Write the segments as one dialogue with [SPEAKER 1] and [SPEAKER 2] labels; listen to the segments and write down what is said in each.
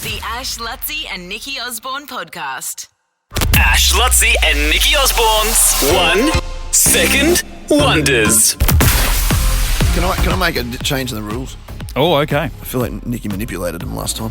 [SPEAKER 1] The Ash, Lutzi and Nikki Osborne podcast.
[SPEAKER 2] Ash, Lutzi and Nikki Osborne's 1 Second Wonders.
[SPEAKER 3] Can I make a change in the rules?
[SPEAKER 4] Oh, okay.
[SPEAKER 3] I feel like Nikki manipulated him last time.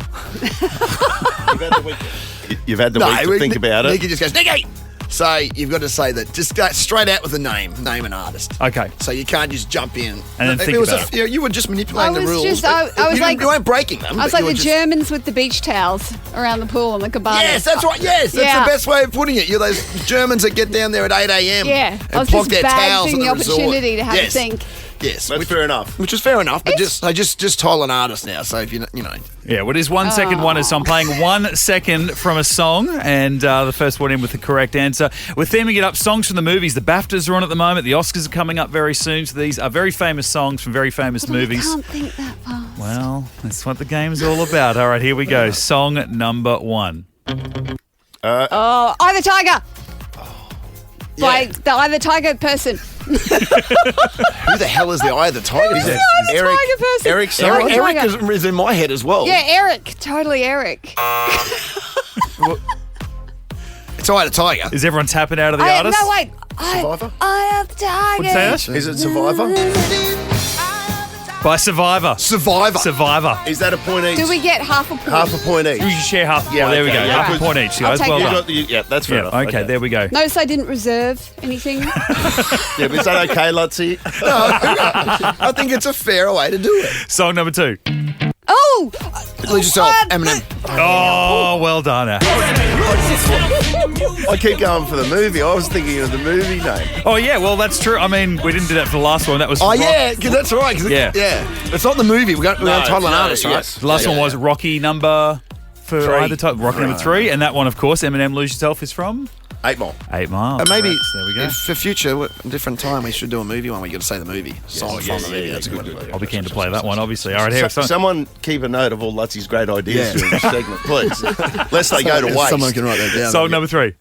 [SPEAKER 5] You've had the week to think about it.
[SPEAKER 3] Nikki just goes, Nikki! So you've got to say that. Just go straight out with the name and artist.
[SPEAKER 4] Okay.
[SPEAKER 3] So you can't just jump in.
[SPEAKER 4] And then think about it.
[SPEAKER 3] You were just manipulating the rules.
[SPEAKER 6] You
[SPEAKER 3] weren't breaking them.
[SPEAKER 6] I was like the Germans with the beach towels around the pool and the cabana.
[SPEAKER 3] Yes, that's right. Yes, that's the best way of putting it. You're those Germans that get down there at 8 a.m.
[SPEAKER 6] Yeah, I
[SPEAKER 3] and
[SPEAKER 6] was
[SPEAKER 3] block
[SPEAKER 6] just
[SPEAKER 3] their towels
[SPEAKER 6] bagging
[SPEAKER 3] at
[SPEAKER 6] the
[SPEAKER 3] the
[SPEAKER 6] opportunity
[SPEAKER 3] resort.
[SPEAKER 6] to have a think.
[SPEAKER 3] Yes,
[SPEAKER 5] That's fair enough.
[SPEAKER 3] Which is fair enough, but just told an artist now. So if you know.
[SPEAKER 4] Yeah, well, it is 1 second wonders. So I'm playing 1 second from a song, and the first one in with the correct answer. We're theming it up songs from the movies. The BAFTAs are on at the moment. The Oscars are coming up very soon. So these are very famous songs from very famous movies.
[SPEAKER 6] I can't think that fast.
[SPEAKER 4] Well, that's what the game's all about. All right, here we go. Song number 1.
[SPEAKER 6] Eye the Tiger. By the Eye the Tiger person.
[SPEAKER 3] Who the hell is the Eye of the Tiger?
[SPEAKER 6] Tiger person.
[SPEAKER 5] Eric
[SPEAKER 3] Is in my head as well.
[SPEAKER 6] Yeah, Eric. Totally Eric.
[SPEAKER 3] It's Eye of the Tiger.
[SPEAKER 4] Is everyone tapping out of the artist?
[SPEAKER 6] No, wait.
[SPEAKER 5] Survivor?
[SPEAKER 6] Eye of the Tiger.
[SPEAKER 4] What's that?
[SPEAKER 5] Is it Survivor?
[SPEAKER 4] By Survivor.
[SPEAKER 3] Survivor.
[SPEAKER 5] Is that a point each?
[SPEAKER 6] Do we get half a point?
[SPEAKER 5] Half a point each.
[SPEAKER 4] We should share half.
[SPEAKER 5] Yeah,
[SPEAKER 4] Yeah, there we
[SPEAKER 5] okay,
[SPEAKER 4] go.
[SPEAKER 5] yeah.
[SPEAKER 4] Half a point each, guys.
[SPEAKER 6] take
[SPEAKER 4] Well
[SPEAKER 6] that.
[SPEAKER 4] done.
[SPEAKER 5] That's fair
[SPEAKER 4] Yeah,
[SPEAKER 5] enough.
[SPEAKER 4] okay, there we go.
[SPEAKER 6] Notice I didn't reserve anything.
[SPEAKER 5] Yeah, but is that okay, Lutzi?
[SPEAKER 3] I think it's a fair way to do it.
[SPEAKER 4] Song number 2.
[SPEAKER 6] Oh!
[SPEAKER 3] Lose yourself, Eminem.
[SPEAKER 4] Oh, well done, Ash.
[SPEAKER 5] I keep going for the movie. I was thinking of the movie name.
[SPEAKER 4] Oh, yeah, well, that's true. I mean, we didn't do that for the last one. That was
[SPEAKER 3] That's right.
[SPEAKER 4] Yeah.
[SPEAKER 3] It's not the movie. We're going to title an artist, right?
[SPEAKER 5] yes.
[SPEAKER 4] The last one was Rocky number... For
[SPEAKER 5] 3.
[SPEAKER 4] either type, Rocky number 3, and that one, of course, Eminem Lose Yourself is from
[SPEAKER 5] 8 Mile.
[SPEAKER 4] 8 Mile.
[SPEAKER 3] Maybe
[SPEAKER 4] there we go.
[SPEAKER 3] if for future, a different time, we should do a movie one. We got to say the movie. Song from the movie. That's a good one.
[SPEAKER 4] I'll be keen to play that one, obviously. All right, here.
[SPEAKER 5] Someone keep a note of all Lutzi's great ideas during this segment, please. Lest they go to waste.
[SPEAKER 3] Someone can write that down.
[SPEAKER 4] Song number 3.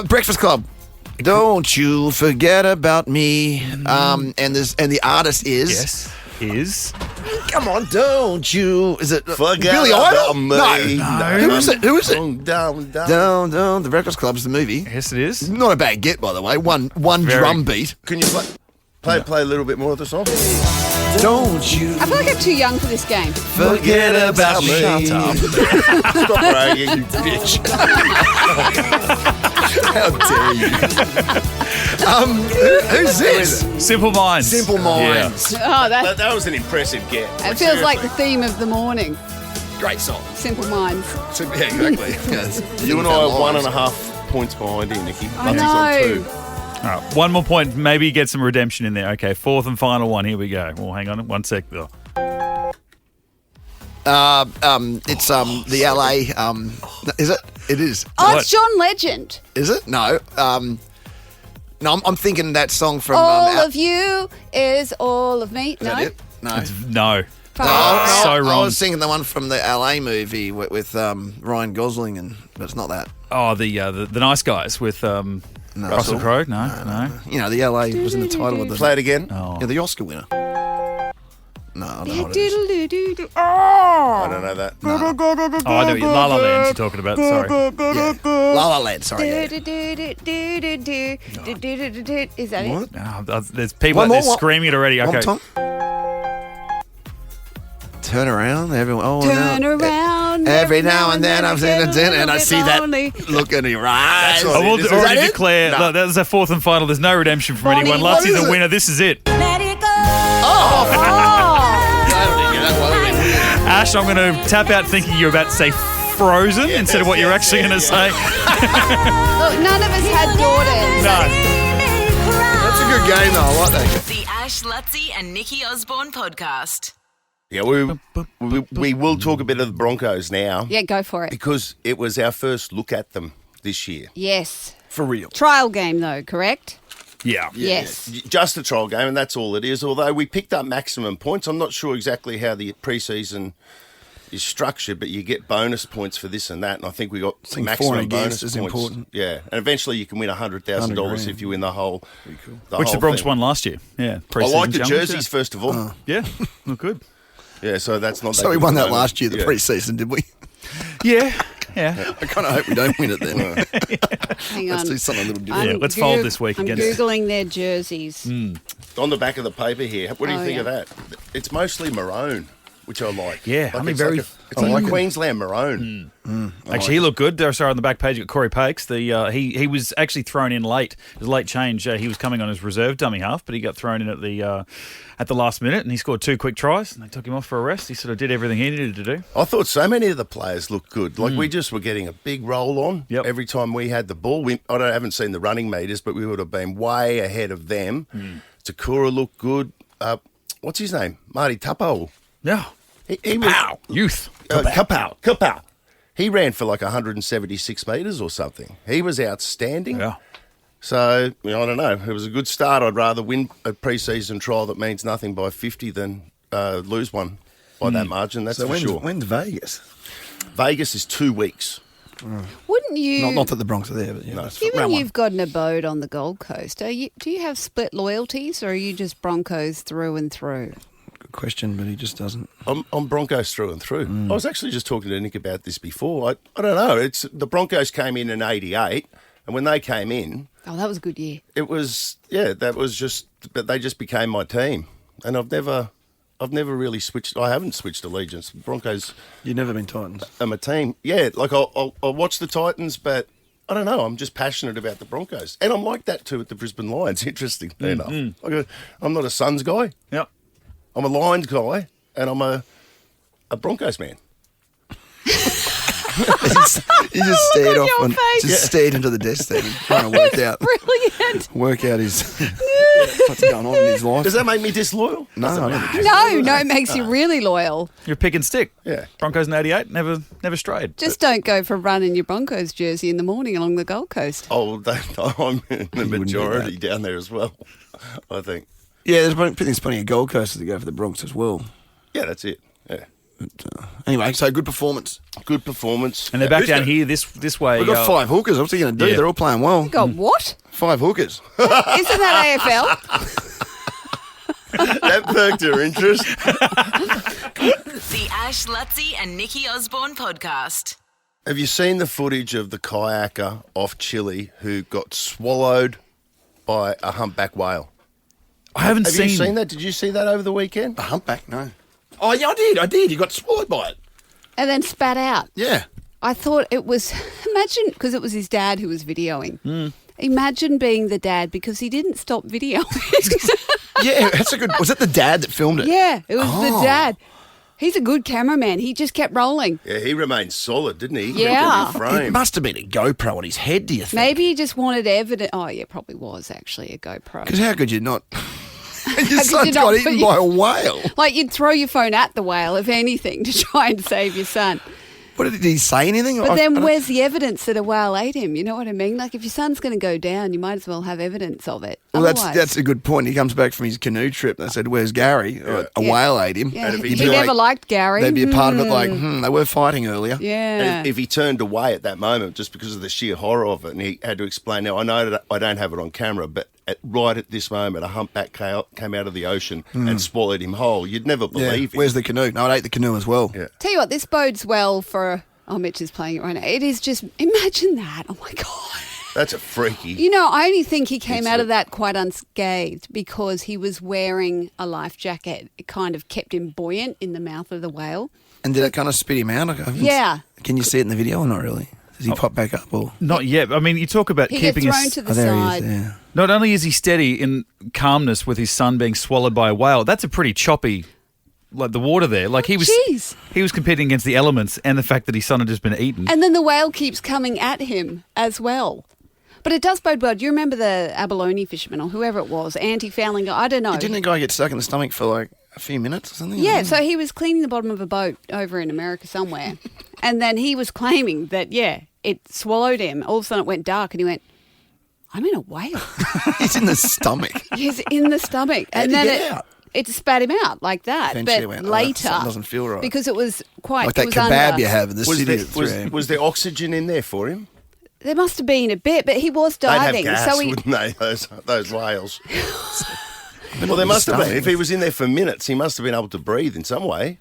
[SPEAKER 3] Breakfast Club. Don't you forget about me. And the artist is.
[SPEAKER 4] Yes. Is.
[SPEAKER 3] Come on, don't you? Is it
[SPEAKER 5] Forget
[SPEAKER 3] Billy
[SPEAKER 5] about
[SPEAKER 3] Idol?
[SPEAKER 5] me.
[SPEAKER 3] No. Who is it?
[SPEAKER 5] Down.
[SPEAKER 3] The Breakfast Club is the movie.
[SPEAKER 4] Yes, it is.
[SPEAKER 3] Not a bad get, by the way. One
[SPEAKER 4] Very-
[SPEAKER 3] drum beat.
[SPEAKER 5] Can you play a little bit more of the song?
[SPEAKER 3] Don't you
[SPEAKER 6] I feel like I'm too young for this game.
[SPEAKER 3] forget about me.
[SPEAKER 4] Shut up.
[SPEAKER 5] Stop bragging, you
[SPEAKER 3] Bitch. How dare you? Who's this?
[SPEAKER 4] Simple Minds.
[SPEAKER 3] Simple Minds.
[SPEAKER 6] Oh,
[SPEAKER 5] That was an impressive get.
[SPEAKER 6] it feels like the theme of the morning.
[SPEAKER 3] Great song.
[SPEAKER 6] Simple Minds.
[SPEAKER 3] Yeah, exactly. Yes.
[SPEAKER 5] You and I are 1.5 points behind here, Nikki.
[SPEAKER 6] I
[SPEAKER 5] Lutzi's
[SPEAKER 6] know.
[SPEAKER 4] All right, one more point. Maybe get some redemption in there. Okay, fourth and final one. Here we go. Well, hang on 1 sec, though.
[SPEAKER 3] It's the LA. Is it? It is.
[SPEAKER 6] Oh, it's John Legend.
[SPEAKER 3] Is it? No. No, I'm thinking that song from.
[SPEAKER 6] All of you is all of me.
[SPEAKER 3] Is that it? No.
[SPEAKER 4] No.
[SPEAKER 6] Fuck.
[SPEAKER 4] So
[SPEAKER 3] I
[SPEAKER 4] wrong.
[SPEAKER 3] was thinking the one from the LA movie with Ryan Gosling, but it's not that.
[SPEAKER 4] Oh, the Nice Guys with Russell Crowe. No.
[SPEAKER 3] You know, the LA was in the title of the.
[SPEAKER 5] Play it again.
[SPEAKER 4] Oh.
[SPEAKER 3] Yeah, the Oscar winner. No, I don't know what it is.
[SPEAKER 6] Doodle-doo-doo-doo.
[SPEAKER 5] I don't know that.
[SPEAKER 4] Oh, I know what La La Land you're talking about. Sorry.
[SPEAKER 3] Yeah. La La Land, sorry. Yeah.
[SPEAKER 6] Do-do-do-do-do-do-do. Is that it?
[SPEAKER 4] Oh, there's people
[SPEAKER 3] One
[SPEAKER 4] out there
[SPEAKER 3] more,
[SPEAKER 4] screaming it already.
[SPEAKER 3] One
[SPEAKER 4] Okay.
[SPEAKER 3] time. Turn around, everyone. Oh,
[SPEAKER 6] Turn
[SPEAKER 3] no.
[SPEAKER 6] around.
[SPEAKER 3] Every now and then I'm seeing a dinner and I see that
[SPEAKER 6] lonely.
[SPEAKER 3] look in your eyes.
[SPEAKER 4] I will
[SPEAKER 5] Is that
[SPEAKER 4] already
[SPEAKER 3] it?
[SPEAKER 4] declare
[SPEAKER 3] No.
[SPEAKER 4] that was our fourth and final. There's no redemption from
[SPEAKER 6] Bonnie,
[SPEAKER 4] anyone.
[SPEAKER 6] what
[SPEAKER 4] Lutzie's
[SPEAKER 3] is
[SPEAKER 4] the
[SPEAKER 3] it?
[SPEAKER 4] winner. This is it. Ash, I'm going to tap out thinking you're about to say Frozen instead of what you're actually going to say.
[SPEAKER 6] Look, none of us had daughters.
[SPEAKER 4] No.
[SPEAKER 3] That's a good game, though. I like that game.
[SPEAKER 1] The Ash, Lutzi and Nikki Osborne podcast.
[SPEAKER 5] Yeah, we will talk a bit of the Broncos now
[SPEAKER 6] Yeah, go for it.
[SPEAKER 5] because it was our first look at them this year.
[SPEAKER 6] Yes.
[SPEAKER 3] For real.
[SPEAKER 6] Trial game, though, correct?
[SPEAKER 4] Yeah.
[SPEAKER 6] Yes.
[SPEAKER 5] Just a trial game, and that's all it is. Although we picked up maximum points. I'm not sure exactly how the preseason is structured, but you get bonus points for this and that. And I think we got
[SPEAKER 3] think
[SPEAKER 5] maximum
[SPEAKER 3] for and
[SPEAKER 5] bonus
[SPEAKER 3] against is
[SPEAKER 5] points.
[SPEAKER 3] important.
[SPEAKER 5] Yeah, and eventually you can win $100,000 if you win the whole.
[SPEAKER 4] Which the
[SPEAKER 5] whole
[SPEAKER 4] Bronx
[SPEAKER 5] thing.
[SPEAKER 4] won last year. Yeah.
[SPEAKER 5] I like the
[SPEAKER 4] Pre-season
[SPEAKER 5] jerseys
[SPEAKER 4] challenge,
[SPEAKER 5] first of all.
[SPEAKER 4] Yeah. Look good.
[SPEAKER 5] Yeah, so that's not.
[SPEAKER 3] So we won that last year, the pre-season, did we?
[SPEAKER 4] Yeah.
[SPEAKER 3] I kind of hope we don't win it then.
[SPEAKER 6] Hang
[SPEAKER 3] Let's
[SPEAKER 6] on.
[SPEAKER 3] do something a little different.
[SPEAKER 4] Yeah, let's fold this week
[SPEAKER 6] I'm
[SPEAKER 4] against-
[SPEAKER 6] Googling their jerseys.
[SPEAKER 5] On the back of the paper here, what do you
[SPEAKER 6] Oh,
[SPEAKER 5] think
[SPEAKER 6] yeah.
[SPEAKER 5] of that? It's mostly maroon, which I like.
[SPEAKER 4] Yeah, I mean,
[SPEAKER 5] it's
[SPEAKER 4] very-
[SPEAKER 5] Like it's like Queensland maroon.
[SPEAKER 4] Actually, he looked good. Sorry, on the back page, got Corey Pakes. He was actually thrown in late. It was a late change. He was coming on as reserve dummy half, but he got thrown in at the last minute, and he scored 2 quick tries, and they took him off for a rest. He sort of did everything he needed to do.
[SPEAKER 5] I thought so many of the players looked good. Like we just were getting a big roll on every time we had the ball. I haven't seen the running meters, but we would have been way ahead of them. Takura looked good. What's his name? Marty Tapo.
[SPEAKER 4] Yeah.
[SPEAKER 5] He was
[SPEAKER 4] Youth.
[SPEAKER 5] Kapow. He ran for like 176 metres or something. He was outstanding.
[SPEAKER 4] Yeah.
[SPEAKER 5] So, I don't know. It was a good start. I'd rather win a pre-season trial that means nothing by 50 than lose one by that margin. That's
[SPEAKER 3] So
[SPEAKER 5] for sure.
[SPEAKER 3] when's Vegas?
[SPEAKER 5] Vegas is 2 weeks.
[SPEAKER 6] Wouldn't you?
[SPEAKER 3] Not that the Bronx are there, but you know, it's
[SPEAKER 6] Given
[SPEAKER 3] round one.
[SPEAKER 6] you've got an abode on the Gold Coast, do you have split loyalties, or are you just Broncos through and through?
[SPEAKER 3] Good question, but he just doesn't.
[SPEAKER 5] I'm Broncos through and through. I was actually just talking to Nick about this before. I don't know. It's the Broncos came in '88, and when they came in,
[SPEAKER 6] Oh, that was a good year.
[SPEAKER 5] it was that was just. But they just became my team, and I've never really switched. I haven't switched allegiance. Broncos
[SPEAKER 3] You've never been Titans.
[SPEAKER 5] are my team. Yeah, like I'll watch the Titans, but I don't know. I'm just passionate about the Broncos, and I'm like that too at the Brisbane Lions. Interestingly enough, I'm not a Suns guy.
[SPEAKER 4] Yep.
[SPEAKER 5] I'm a Lions guy, and I'm a Broncos man.
[SPEAKER 3] He just stared off
[SPEAKER 6] your
[SPEAKER 3] and
[SPEAKER 6] face.
[SPEAKER 3] just stared into the desk there, trying to
[SPEAKER 6] Brilliant.
[SPEAKER 3] work out his what's going on in his life.
[SPEAKER 5] Does that make me disloyal?
[SPEAKER 3] No, I don't think
[SPEAKER 6] No, it makes you really loyal.
[SPEAKER 4] You're pick and stick.
[SPEAKER 5] Yeah.
[SPEAKER 4] Broncos in 88, never strayed.
[SPEAKER 6] Just don't go for a run in your Broncos jersey in the morning along the Gold Coast.
[SPEAKER 5] Oh, I'm in the
[SPEAKER 3] do
[SPEAKER 5] majority
[SPEAKER 3] that.
[SPEAKER 5] down there as well. I think.
[SPEAKER 3] Yeah, there's plenty of Gold Coasters that go for the Bronx as well.
[SPEAKER 5] Yeah, that's it. Yeah,
[SPEAKER 3] But, anyway, so good performance.
[SPEAKER 5] good performance.
[SPEAKER 4] And they're back
[SPEAKER 3] Who's
[SPEAKER 4] down
[SPEAKER 3] got-
[SPEAKER 4] here this way.
[SPEAKER 3] We've got 5 hookers. What's he going to do?
[SPEAKER 4] Yeah.
[SPEAKER 3] They're all playing well.
[SPEAKER 6] God, what?
[SPEAKER 3] 5 hookers.
[SPEAKER 6] Isn't that AFL?
[SPEAKER 5] That perked your interest.
[SPEAKER 1] The Ash Lutzi and Nikki Osborne podcast.
[SPEAKER 5] Have you seen the footage of the kayaker off Chile who got swallowed by a humpback whale?
[SPEAKER 4] I haven't
[SPEAKER 5] Have you seen that? Did you see that over the weekend?
[SPEAKER 3] A humpback? No. Oh, yeah, I did. He got swallowed by it.
[SPEAKER 6] And then spat out.
[SPEAKER 3] Yeah.
[SPEAKER 6] I thought it was, imagine, because it was his dad who was videoing.
[SPEAKER 3] Hmm.
[SPEAKER 6] Imagine being the dad because he didn't stop videoing.
[SPEAKER 3] Yeah, that's a good. Was that the dad that filmed it?
[SPEAKER 6] Yeah, it was the
[SPEAKER 3] Oh.
[SPEAKER 6] dad. He's a good cameraman. He just kept rolling.
[SPEAKER 5] Yeah, he remained solid, didn't he? He
[SPEAKER 6] Yeah.
[SPEAKER 5] kept in frame.
[SPEAKER 3] It must have been a GoPro on his head, do you think?
[SPEAKER 6] Maybe he just wanted evidence. Oh, yeah, probably was actually a GoPro.
[SPEAKER 3] Because how could you not? Your
[SPEAKER 6] you
[SPEAKER 3] son's
[SPEAKER 6] not
[SPEAKER 3] got
[SPEAKER 6] put
[SPEAKER 3] eaten
[SPEAKER 6] your-
[SPEAKER 3] by a whale.
[SPEAKER 6] Like you'd throw your phone at the whale, if anything, to try and save your son.
[SPEAKER 3] What did he say? Anything?
[SPEAKER 6] But
[SPEAKER 3] I
[SPEAKER 6] then
[SPEAKER 3] don't-
[SPEAKER 6] where's the evidence that a whale ate him? You know what I mean? Like if your son's going to go down, you might as well have evidence of it.
[SPEAKER 3] Well,
[SPEAKER 6] Otherwise-
[SPEAKER 3] that's a good point. He comes back from his canoe trip. They said, "Where's Gary?" A
[SPEAKER 6] Yeah.
[SPEAKER 3] whale ate him.
[SPEAKER 6] Yeah,
[SPEAKER 5] And if
[SPEAKER 6] he
[SPEAKER 5] he'd be
[SPEAKER 6] never
[SPEAKER 5] like-
[SPEAKER 6] liked Gary.
[SPEAKER 3] They'd be a part of it. Like, they were fighting earlier.
[SPEAKER 6] Yeah.
[SPEAKER 5] And if he turned away at that moment just because of the sheer horror of it, and he had to explain, now I know that I don't have it on camera, but right at this moment, a humpback came out of the ocean and swallowed him whole. You'd never
[SPEAKER 3] Yeah.
[SPEAKER 5] believe it.
[SPEAKER 3] Where's the canoe? No, it ate the canoe as well.
[SPEAKER 5] Yeah.
[SPEAKER 6] Tell you what, this bodes well for. Oh, Mitch is playing it right now. It is just imagine that. Oh my god.
[SPEAKER 5] That's a freaky.
[SPEAKER 6] You know, I only think he came
[SPEAKER 5] It's
[SPEAKER 6] out
[SPEAKER 5] a-
[SPEAKER 6] of that quite unscathed because he was wearing a life jacket. It kind of kept him buoyant in the mouth of the whale.
[SPEAKER 3] And did it kind of spit him out? I haven't-
[SPEAKER 6] Yeah.
[SPEAKER 3] Can you see it in the video or not really? Does he pop back up or?
[SPEAKER 4] Not yet. I mean, you talk about
[SPEAKER 6] He gets
[SPEAKER 4] keeping
[SPEAKER 6] thrown
[SPEAKER 4] his.
[SPEAKER 6] to the
[SPEAKER 3] Oh, there
[SPEAKER 6] side.
[SPEAKER 3] he is. Yeah.
[SPEAKER 4] Not only is he steady in calmness with his son being swallowed by a whale, that's a pretty choppy, like the water there. Like he was,
[SPEAKER 6] jeez.
[SPEAKER 4] he was competing against the elements and the fact that his son had just been eaten.
[SPEAKER 6] And then the whale keeps coming at him as well. But it does bode well. Do you remember the abalone fisherman or whoever it was, anti-fouling guy? I don't know.
[SPEAKER 3] Didn't a guy get stuck in the stomach for like a few minutes or something?
[SPEAKER 6] Yeah, so he was cleaning the bottom of a boat over in America somewhere. And then he was claiming that, it swallowed him. All of a sudden it went dark and he went, I'm in a whale.
[SPEAKER 3] He's in the stomach.
[SPEAKER 6] He's in the stomach.
[SPEAKER 3] How'd
[SPEAKER 6] And
[SPEAKER 3] he
[SPEAKER 6] then
[SPEAKER 3] get out?
[SPEAKER 6] it spat him out like that.
[SPEAKER 3] Eventually
[SPEAKER 6] But
[SPEAKER 3] went, "Oh,
[SPEAKER 6] later,
[SPEAKER 3] something doesn't feel right."
[SPEAKER 6] because it was quite,
[SPEAKER 3] Like
[SPEAKER 6] it
[SPEAKER 3] that
[SPEAKER 6] was
[SPEAKER 3] kebab
[SPEAKER 6] under.
[SPEAKER 3] you have in the
[SPEAKER 5] Was
[SPEAKER 3] city
[SPEAKER 5] there,
[SPEAKER 3] at 3 a.m.
[SPEAKER 5] was there oxygen in there for him?
[SPEAKER 6] There must have been a bit, but he was
[SPEAKER 5] They'd have
[SPEAKER 6] diving.
[SPEAKER 5] gas,
[SPEAKER 6] So he,
[SPEAKER 5] wouldn't they? Those whales. Well, there must have been. If he was in there for minutes, he must have been able to breathe in some way.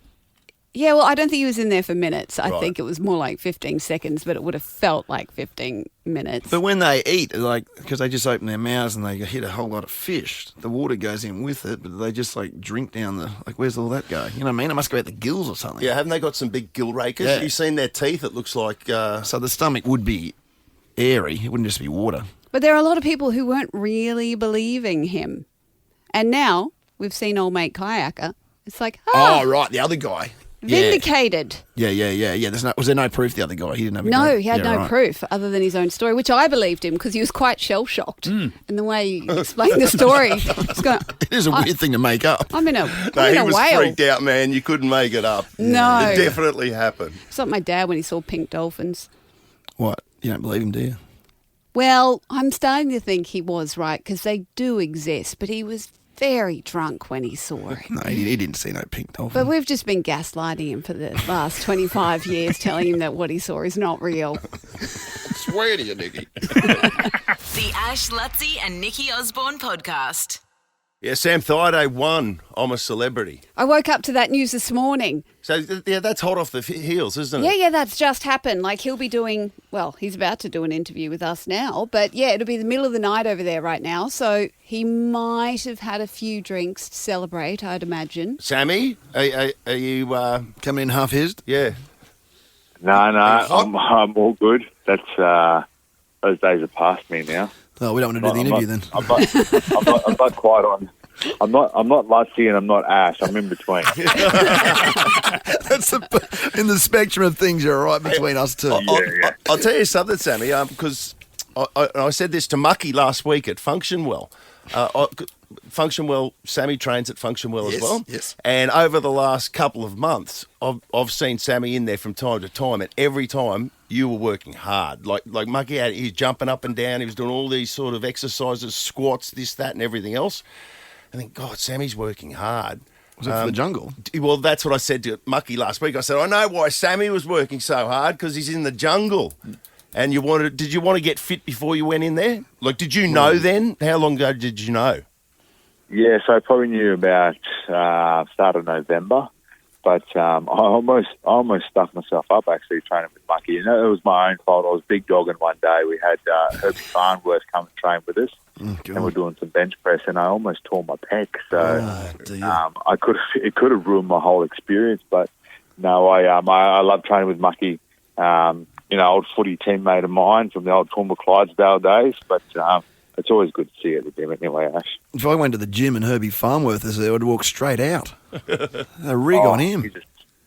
[SPEAKER 6] Yeah, well, I don't think he was in there for minutes. I
[SPEAKER 5] Right.
[SPEAKER 6] think it was more like 15 seconds, but it would have felt like 15 minutes.
[SPEAKER 3] But when they eat, like, because they just open their mouths and they hit a whole lot of fish, the water goes in with it, but they just like drink down where's all that go? You know what I mean? It must go out the gills or something.
[SPEAKER 5] Yeah, haven't they got some big gill rakers?
[SPEAKER 3] Yeah.
[SPEAKER 5] You've seen their teeth? It looks like...
[SPEAKER 3] So the stomach would be airy. It wouldn't just be water.
[SPEAKER 6] But there are a lot of people who weren't really believing him. And now we've seen old mate Kayaker. It's like,
[SPEAKER 3] Oh, right, the other guy.
[SPEAKER 6] vindicated.
[SPEAKER 3] Yeah. Was there no proof the other guy? He didn't have a
[SPEAKER 6] No,
[SPEAKER 3] go?
[SPEAKER 6] he had
[SPEAKER 3] Yeah,
[SPEAKER 6] no
[SPEAKER 3] right.
[SPEAKER 6] proof other than his own story, which I believed him because he was quite shell-shocked in the way he explained the story. He's going,
[SPEAKER 3] It is a weird thing to make up.
[SPEAKER 6] I'm in a
[SPEAKER 5] No, he
[SPEAKER 6] whale.
[SPEAKER 5] was freaked out, man. You couldn't make it up.
[SPEAKER 6] No.
[SPEAKER 5] It definitely happened.
[SPEAKER 6] It's like my dad when he saw pink dolphins.
[SPEAKER 3] What? You don't believe him, do you?
[SPEAKER 6] Well, I'm starting to think he was right because they do exist, but he was very drunk when he saw it.
[SPEAKER 3] No, he didn't see no pink dolphin.
[SPEAKER 6] But we've just been gaslighting him for the last 25 years, telling him that what he saw is not real.
[SPEAKER 3] Swear to you, Nicky.
[SPEAKER 1] The Ash, Lutzi and Nikki Osborne podcast.
[SPEAKER 5] Yeah, Sam Thaiday won I'm a Celebrity.
[SPEAKER 6] I woke up to that news this morning.
[SPEAKER 5] So, yeah, that's hot off the heels, isn't it?
[SPEAKER 6] Yeah, that's just happened. Like he'll be doing, well, he's about to do an interview with us now, but yeah, it'll be the middle of the night over there right now. So he might have had a few drinks to celebrate, I'd imagine.
[SPEAKER 5] Sammy, are you...
[SPEAKER 3] Coming in half-hissed?
[SPEAKER 5] yeah.
[SPEAKER 7] No, I'm all good. That's those days are past me now.
[SPEAKER 3] Oh, we don't want to do the interview then.
[SPEAKER 7] I'm not quite on. I'm not Lutzi and I'm not Ash. I'm in between.
[SPEAKER 3] That's in the spectrum of things, you're right between us two.
[SPEAKER 5] I'll tell you something, Sammy, because I said this to Mucky last week at Function Well. Function Well, Sammy trains at Function Well as well.
[SPEAKER 3] Yes.
[SPEAKER 5] And over the last couple of months, I've seen Sammy in there from time to time, and every time you were working hard. Like Mucky, he's jumping up and down. He was doing all these sort of exercises, squats, this, that, and everything else. I think, God, Sammy's working hard.
[SPEAKER 3] Was it for the jungle?
[SPEAKER 5] Well, that's what I said to Mucky last week. I said, I know why Sammy was working so hard, because he's in the jungle. And did you want to get fit before you went in there? Like, did you know then? How long ago did you know?
[SPEAKER 7] Yeah, so I probably knew about start of November, but I almost stuffed myself up actually training with Mucky. You know, it was my own fault. I was big dogging one day. We had Herbie Farnworth come and train with us, and we're doing some bench press, and I almost tore my pec. So it could have ruined my whole experience. But no, I love training with Mucky. Old footy teammate of mine from the old Toowoomba Clydesdale days, but it's always good to see it with him anyway, Ash.
[SPEAKER 3] If I went to the gym and Herbie Farnworth was there, I'd walk straight out. A rig on him.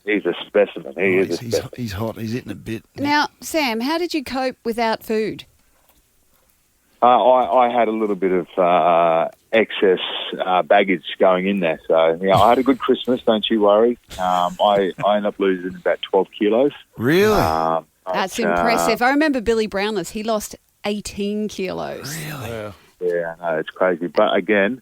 [SPEAKER 7] He's a specimen.
[SPEAKER 3] He's hot. He's hitting a bit.
[SPEAKER 6] Now, Sam, how did you cope without food?
[SPEAKER 7] I had a little bit of excess baggage going in there. So, yeah, I had a good Christmas, don't you worry. I ended up losing about 12 kilos.
[SPEAKER 3] Really?
[SPEAKER 6] That's impressive. I remember Billy Brownless. He lost 18 kilos.
[SPEAKER 3] Really?
[SPEAKER 7] Yeah, no, it's crazy. But again,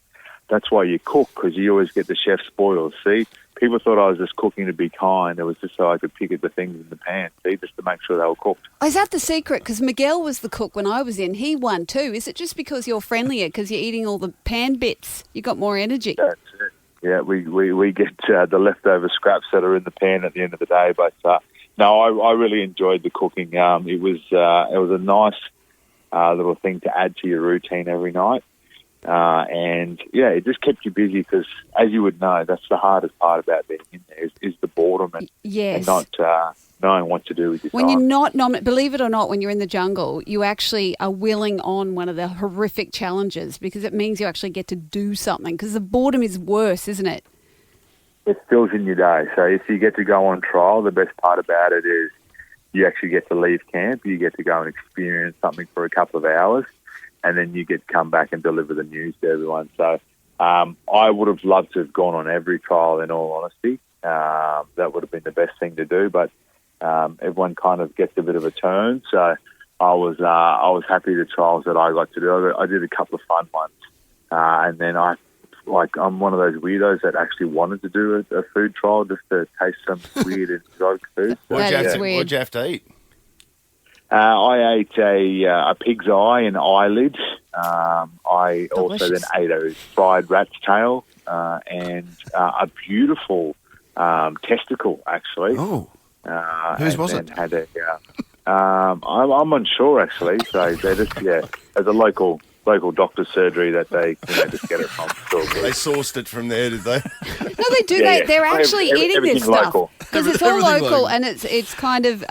[SPEAKER 7] that's why you cook, because you always get the chef spoils. See, people thought I was just cooking to be kind. It was just so I could pick at the things in the pan, see, just to make sure they were cooked.
[SPEAKER 6] Oh, is that the secret? Because Miguel was the cook when I was in. He won too. Is it just because you're friendlier because you're eating all the pan bits? You got more energy.
[SPEAKER 7] That's it. Yeah, we get the leftover scraps that are in the pan at the end of the day. But no, I really enjoyed the cooking. It was a nice little thing to add to your routine every night. And yeah, it just kept you busy because, as you would know, that's the hardest part about being in there is the boredom and not knowing what to do with your
[SPEAKER 6] When
[SPEAKER 7] time.
[SPEAKER 6] you're not, believe it or not, when you're in the jungle, you actually are willing on one of the horrific challenges because it means you actually get to do something because the boredom is worse, isn't it?
[SPEAKER 7] It fills in your day. So if you get to go on trial, the best part about it is you actually get to leave camp. You get to go and experience something for a couple of hours, and then you get to come back and deliver the news to everyone. So I would have loved to have gone on every trial, in all honesty. That would have been the best thing to do, but everyone kind of gets a bit of a turn. So I was happy the trials that I got to do. I did a couple of fun ones, and then I'm one of those weirdos that actually wanted to do a food trial just to taste some weird exotic food. So,
[SPEAKER 6] That is weird.
[SPEAKER 5] What'd you have to eat?
[SPEAKER 7] I ate a pig's eye and eyelid. I also then ate a fried rat's tail and a beautiful testicle, actually.
[SPEAKER 3] Oh. Whose was
[SPEAKER 7] and
[SPEAKER 3] it?
[SPEAKER 7] Had a, I'm unsure, actually. So they just, as a local doctor's surgery that they just get it from.
[SPEAKER 5] They sourced it from there, did they?
[SPEAKER 6] No, they do.
[SPEAKER 7] Yeah,
[SPEAKER 6] They're actually eating this
[SPEAKER 7] everything's
[SPEAKER 6] stuff
[SPEAKER 7] local.
[SPEAKER 6] because it's all
[SPEAKER 3] Everything
[SPEAKER 6] local
[SPEAKER 3] local.
[SPEAKER 6] and it's kind of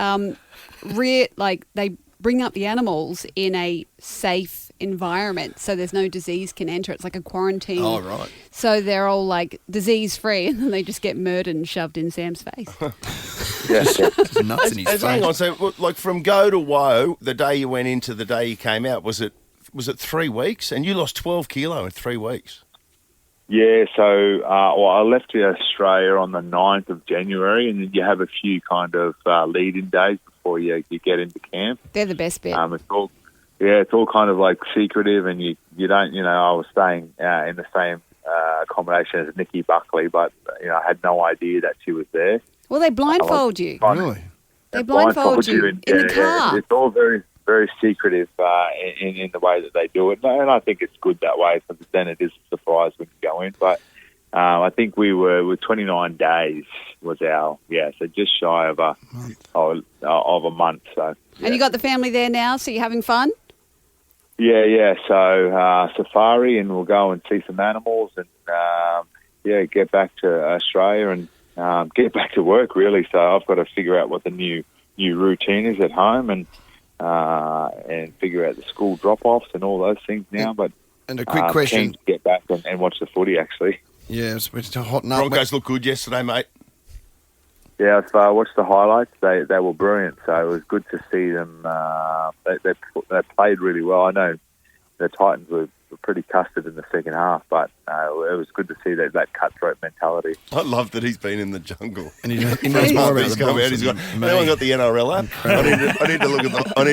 [SPEAKER 6] like they bring up the animals in a safe environment, so there's no disease can enter. It's like a quarantine.
[SPEAKER 3] Oh, right.
[SPEAKER 6] So they're all like disease free, and then they just get murdered and shoved in Sam's face.
[SPEAKER 3] Just nuts in his face.
[SPEAKER 5] Hang on, so like from go to woe, the day you went into the day you came out, was it 3 weeks? And you lost 12 kilo in 3 weeks.
[SPEAKER 7] Yeah, so I left Australia on the 9th of January, and then you have a few kind of lead-in days before you get into camp.
[SPEAKER 6] They're the best bit.
[SPEAKER 7] It's all kind of like secretive, and you don't, I was staying in the same accommodation as Nikki Buckley, but I had no idea that she was there.
[SPEAKER 6] Well, they blindfold you.
[SPEAKER 3] Really?
[SPEAKER 6] They blindfold you in the car.
[SPEAKER 7] It's all very, very secretive in the way that they do it, and I think it's good that way, because then it is a surprise when you go in. But I think we were 29 days was our so just shy of a month. So
[SPEAKER 6] And you got the family there now, so you're having fun?
[SPEAKER 7] Yeah. So safari, and we'll go and see some animals, and get back to Australia and get back to work, really. So I've got to figure out what the new routine is at home, and figure out the school drop-offs and all those things now. But
[SPEAKER 3] And a quick question.
[SPEAKER 7] keen to get back and watch the footy, actually.
[SPEAKER 3] Yeah, it's hot enough.
[SPEAKER 5] Broncos looked good yesterday, mate.
[SPEAKER 7] Yeah, I watched the highlights. They were brilliant, so it was good to see them. They played really well. I know the Titans were pretty custard in the second half, but it was good to see that cutthroat mentality.
[SPEAKER 5] I love that he's been in the jungle.
[SPEAKER 3] And he knows more about
[SPEAKER 5] He's
[SPEAKER 3] the
[SPEAKER 5] come out.
[SPEAKER 3] Bronx
[SPEAKER 5] He's got.
[SPEAKER 3] than
[SPEAKER 5] No one
[SPEAKER 3] me.
[SPEAKER 5] got the NRL app. I need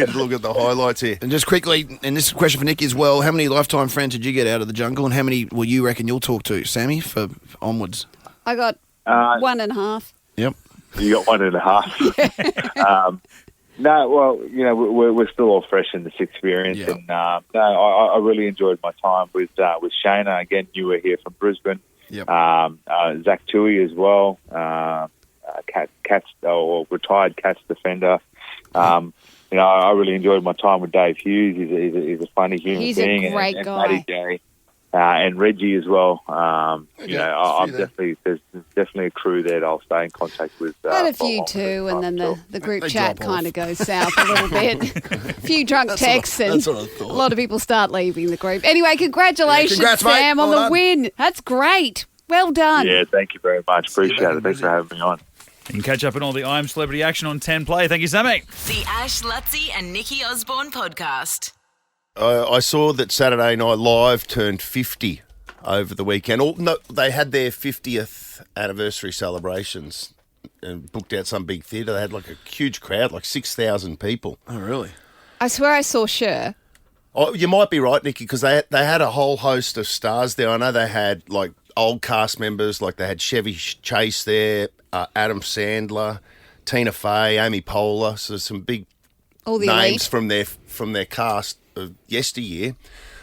[SPEAKER 5] to look at the highlights here.
[SPEAKER 3] And just quickly, and this is a question for Nicky as well, how many lifetime friends did you get out of the jungle, and how many will you reckon you'll talk to, Sammy, for onwards?
[SPEAKER 6] I got 1.5.
[SPEAKER 3] Yep.
[SPEAKER 7] You got 1.5. No, well, we're still all fresh in this experience,
[SPEAKER 3] Yeah.
[SPEAKER 7] and I really enjoyed my time with Shayna. Again, you were here from Brisbane.
[SPEAKER 3] Yep.
[SPEAKER 7] Zach Tui as well. Retired Cats defender. I really enjoyed my time with Dave Hughes. He's a funny human
[SPEAKER 6] He's
[SPEAKER 7] being.
[SPEAKER 6] a great
[SPEAKER 7] and
[SPEAKER 6] guy.
[SPEAKER 7] Matty J, and Reggie as well.
[SPEAKER 3] there's
[SPEAKER 7] There's definitely a crew there that I'll stay in contact with.
[SPEAKER 6] Had a
[SPEAKER 7] for
[SPEAKER 6] few
[SPEAKER 7] long
[SPEAKER 6] too,
[SPEAKER 7] period of
[SPEAKER 6] and
[SPEAKER 7] time,
[SPEAKER 6] then
[SPEAKER 7] so.
[SPEAKER 6] the group
[SPEAKER 3] They
[SPEAKER 6] chat
[SPEAKER 3] drop
[SPEAKER 6] kind
[SPEAKER 3] off.
[SPEAKER 6] of goes south a little bit. A few drunk texts, and
[SPEAKER 3] that's what I thought.
[SPEAKER 6] a lot of people start leaving the group. Anyway, congratulations,
[SPEAKER 3] Yeah, congrats, mate.
[SPEAKER 6] Sam, on
[SPEAKER 3] Well
[SPEAKER 6] the
[SPEAKER 3] done.
[SPEAKER 6] win. That's great. Well done.
[SPEAKER 7] Yeah, thank you very much.
[SPEAKER 3] See you
[SPEAKER 7] Appreciate
[SPEAKER 3] back
[SPEAKER 7] it.
[SPEAKER 3] in
[SPEAKER 7] Thanks for having me on.
[SPEAKER 4] You can catch up on all the I Am Celebrity action on 10 Play. Thank you, Sammy.
[SPEAKER 1] The Ash, Lutzi and Nikki Osborne podcast.
[SPEAKER 5] I saw that Saturday Night Live turned 50 over the weekend. They had their 50th anniversary celebrations and booked out some big theatre. They had like a huge crowd, like 6,000 people.
[SPEAKER 3] Oh, really?
[SPEAKER 6] I swear I saw Cher.
[SPEAKER 5] Oh, you might be right, Nikki, because they had a whole host of stars there. I know they had like old cast members, like they had Chevy Chase there, Adam Sandler, Tina Fey, Amy Poehler, so some big
[SPEAKER 6] All the
[SPEAKER 5] names
[SPEAKER 6] elite.
[SPEAKER 5] from their cast of yesteryear.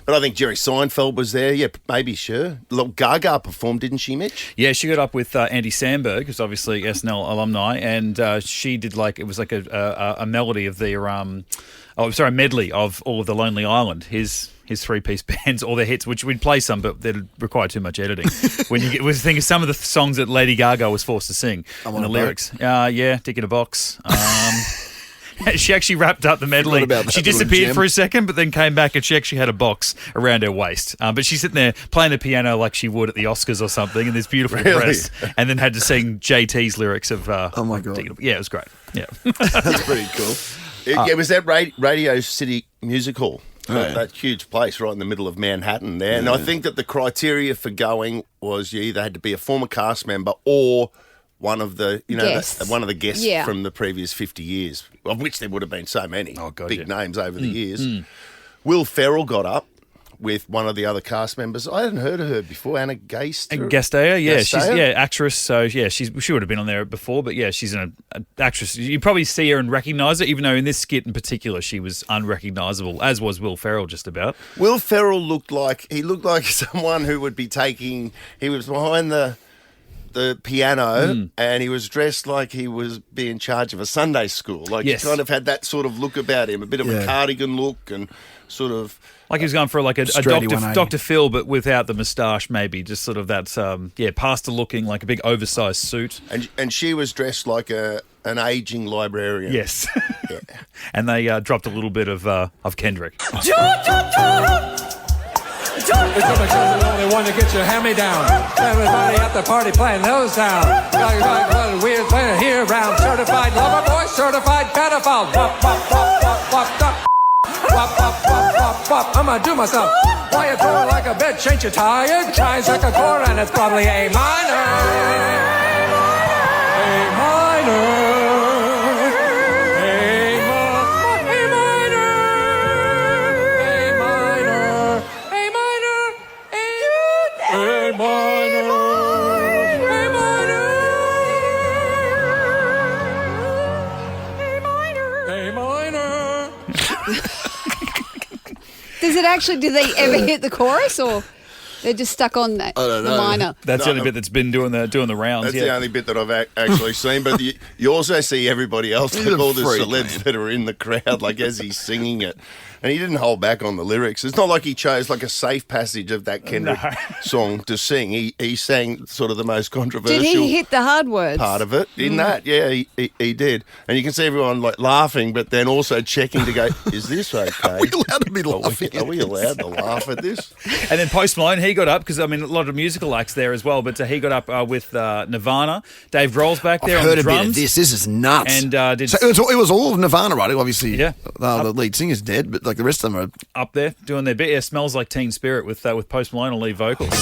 [SPEAKER 5] But I think Jerry Seinfeld was there. Yeah, maybe sure. Look, Gaga performed, didn't she, Mitch?
[SPEAKER 4] Yeah, she got up with Andy Samberg, who's obviously SNL alumni, and she did it was like a melody of a medley of all of the Lonely Island, his three-piece bands, all their hits, which we'd play some, but they'd require too much editing. When you think of some of the songs that Lady Gaga was forced to sing and the lyrics. Dick in a Box. She actually wrapped up the medley.
[SPEAKER 3] Forgot about that
[SPEAKER 4] She
[SPEAKER 3] little
[SPEAKER 4] disappeared
[SPEAKER 3] gem.
[SPEAKER 4] for a second, but then came back and she actually had a box around her waist. But she's sitting there playing the piano like she would at the Oscars or something in this beautiful
[SPEAKER 5] Really?
[SPEAKER 4] dress, and then had to sing JT's lyrics of.
[SPEAKER 3] Oh, my God.
[SPEAKER 4] Yeah, it was great. Yeah.
[SPEAKER 3] That's pretty cool.
[SPEAKER 5] It was that Radio City Music Hall.
[SPEAKER 3] yeah.
[SPEAKER 5] That huge place right in the middle of Manhattan there. And I think that the criteria for going was you either had to be a former cast member or one of the
[SPEAKER 6] Guests.
[SPEAKER 5] one of the guests
[SPEAKER 6] Yeah.
[SPEAKER 5] from the previous 50 years, of which there would have been so many big names over the years. Will Ferrell got up with one of the other cast members. I hadn't heard of her before, Anna Gast.
[SPEAKER 4] Gastea, yeah, she's
[SPEAKER 5] Gastea?
[SPEAKER 4] actress. So yeah, she would have been on there before, but yeah, she's an actress. You probably see her and recognise her, even though in this skit in particular she was unrecognisable, as was Will Ferrell just about.
[SPEAKER 5] Will Ferrell looked like someone who would be taking. He was behind the the piano, and he was dressed like he was being in charge of a Sunday school. Like
[SPEAKER 4] Yes.
[SPEAKER 5] he kind of had that sort of look about him, a bit of a cardigan look, and sort of.
[SPEAKER 4] Like he was going for like a
[SPEAKER 3] Straighty
[SPEAKER 4] Dr.
[SPEAKER 3] 180.
[SPEAKER 4] Dr. Phil, but without the moustache, maybe. Just sort of that, pastor looking, like a big oversized suit.
[SPEAKER 5] And she was dressed like an aging librarian.
[SPEAKER 4] Yes. And they dropped a little bit of Kendrick.
[SPEAKER 8] It's the only one to get your hand-me-down. Everybody at the party playing those down. What a weird playing here around. Certified lover boy, certified pedophile. Wop, wop, wop, wop, wop, wop. Wop, wop, wop, wop, wop. I'ma do myself. Why you throw it like a bitch? Ain't you tired? Tri-second chord and it's probably A minor. A minor.
[SPEAKER 6] Do they ever hit the chorus, or they're just stuck on that,
[SPEAKER 3] I don't
[SPEAKER 6] the
[SPEAKER 3] know.
[SPEAKER 6] minor?
[SPEAKER 4] That's the only bit that's been doing the rounds.
[SPEAKER 5] That's the only bit that I've actually seen. But you also see everybody else,
[SPEAKER 3] He's
[SPEAKER 5] like
[SPEAKER 3] a
[SPEAKER 5] all the
[SPEAKER 3] freak,
[SPEAKER 5] celebs
[SPEAKER 3] man.
[SPEAKER 5] that are in the crowd, like as he's singing it. And he didn't hold back on the lyrics. It's not like he chose like a safe passage of that Kendrick song to sing. He sang sort of the most controversial
[SPEAKER 6] Did he hit the hard words?
[SPEAKER 5] part of it in that. Yeah, he did. And you can see everyone like laughing, but then also checking to go, is this okay?
[SPEAKER 3] Are we allowed to be laughing?
[SPEAKER 5] Are we allowed to laugh at this?
[SPEAKER 4] And then Post Malone, he got up because a lot of musical acts there as well. But he got up with Nirvana. Dave Grohl's back there
[SPEAKER 3] I've
[SPEAKER 4] on
[SPEAKER 3] heard
[SPEAKER 4] the
[SPEAKER 3] a bit of
[SPEAKER 4] drums.
[SPEAKER 3] this. This is nuts.
[SPEAKER 4] And did
[SPEAKER 3] So it was all of Nirvana, right? Obviously,
[SPEAKER 4] Yeah.
[SPEAKER 3] the lead singer's dead, but like the rest of them are.
[SPEAKER 4] up there doing their bit. Yeah, Smells Like Teen Spirit with Post Malone on lead vocals.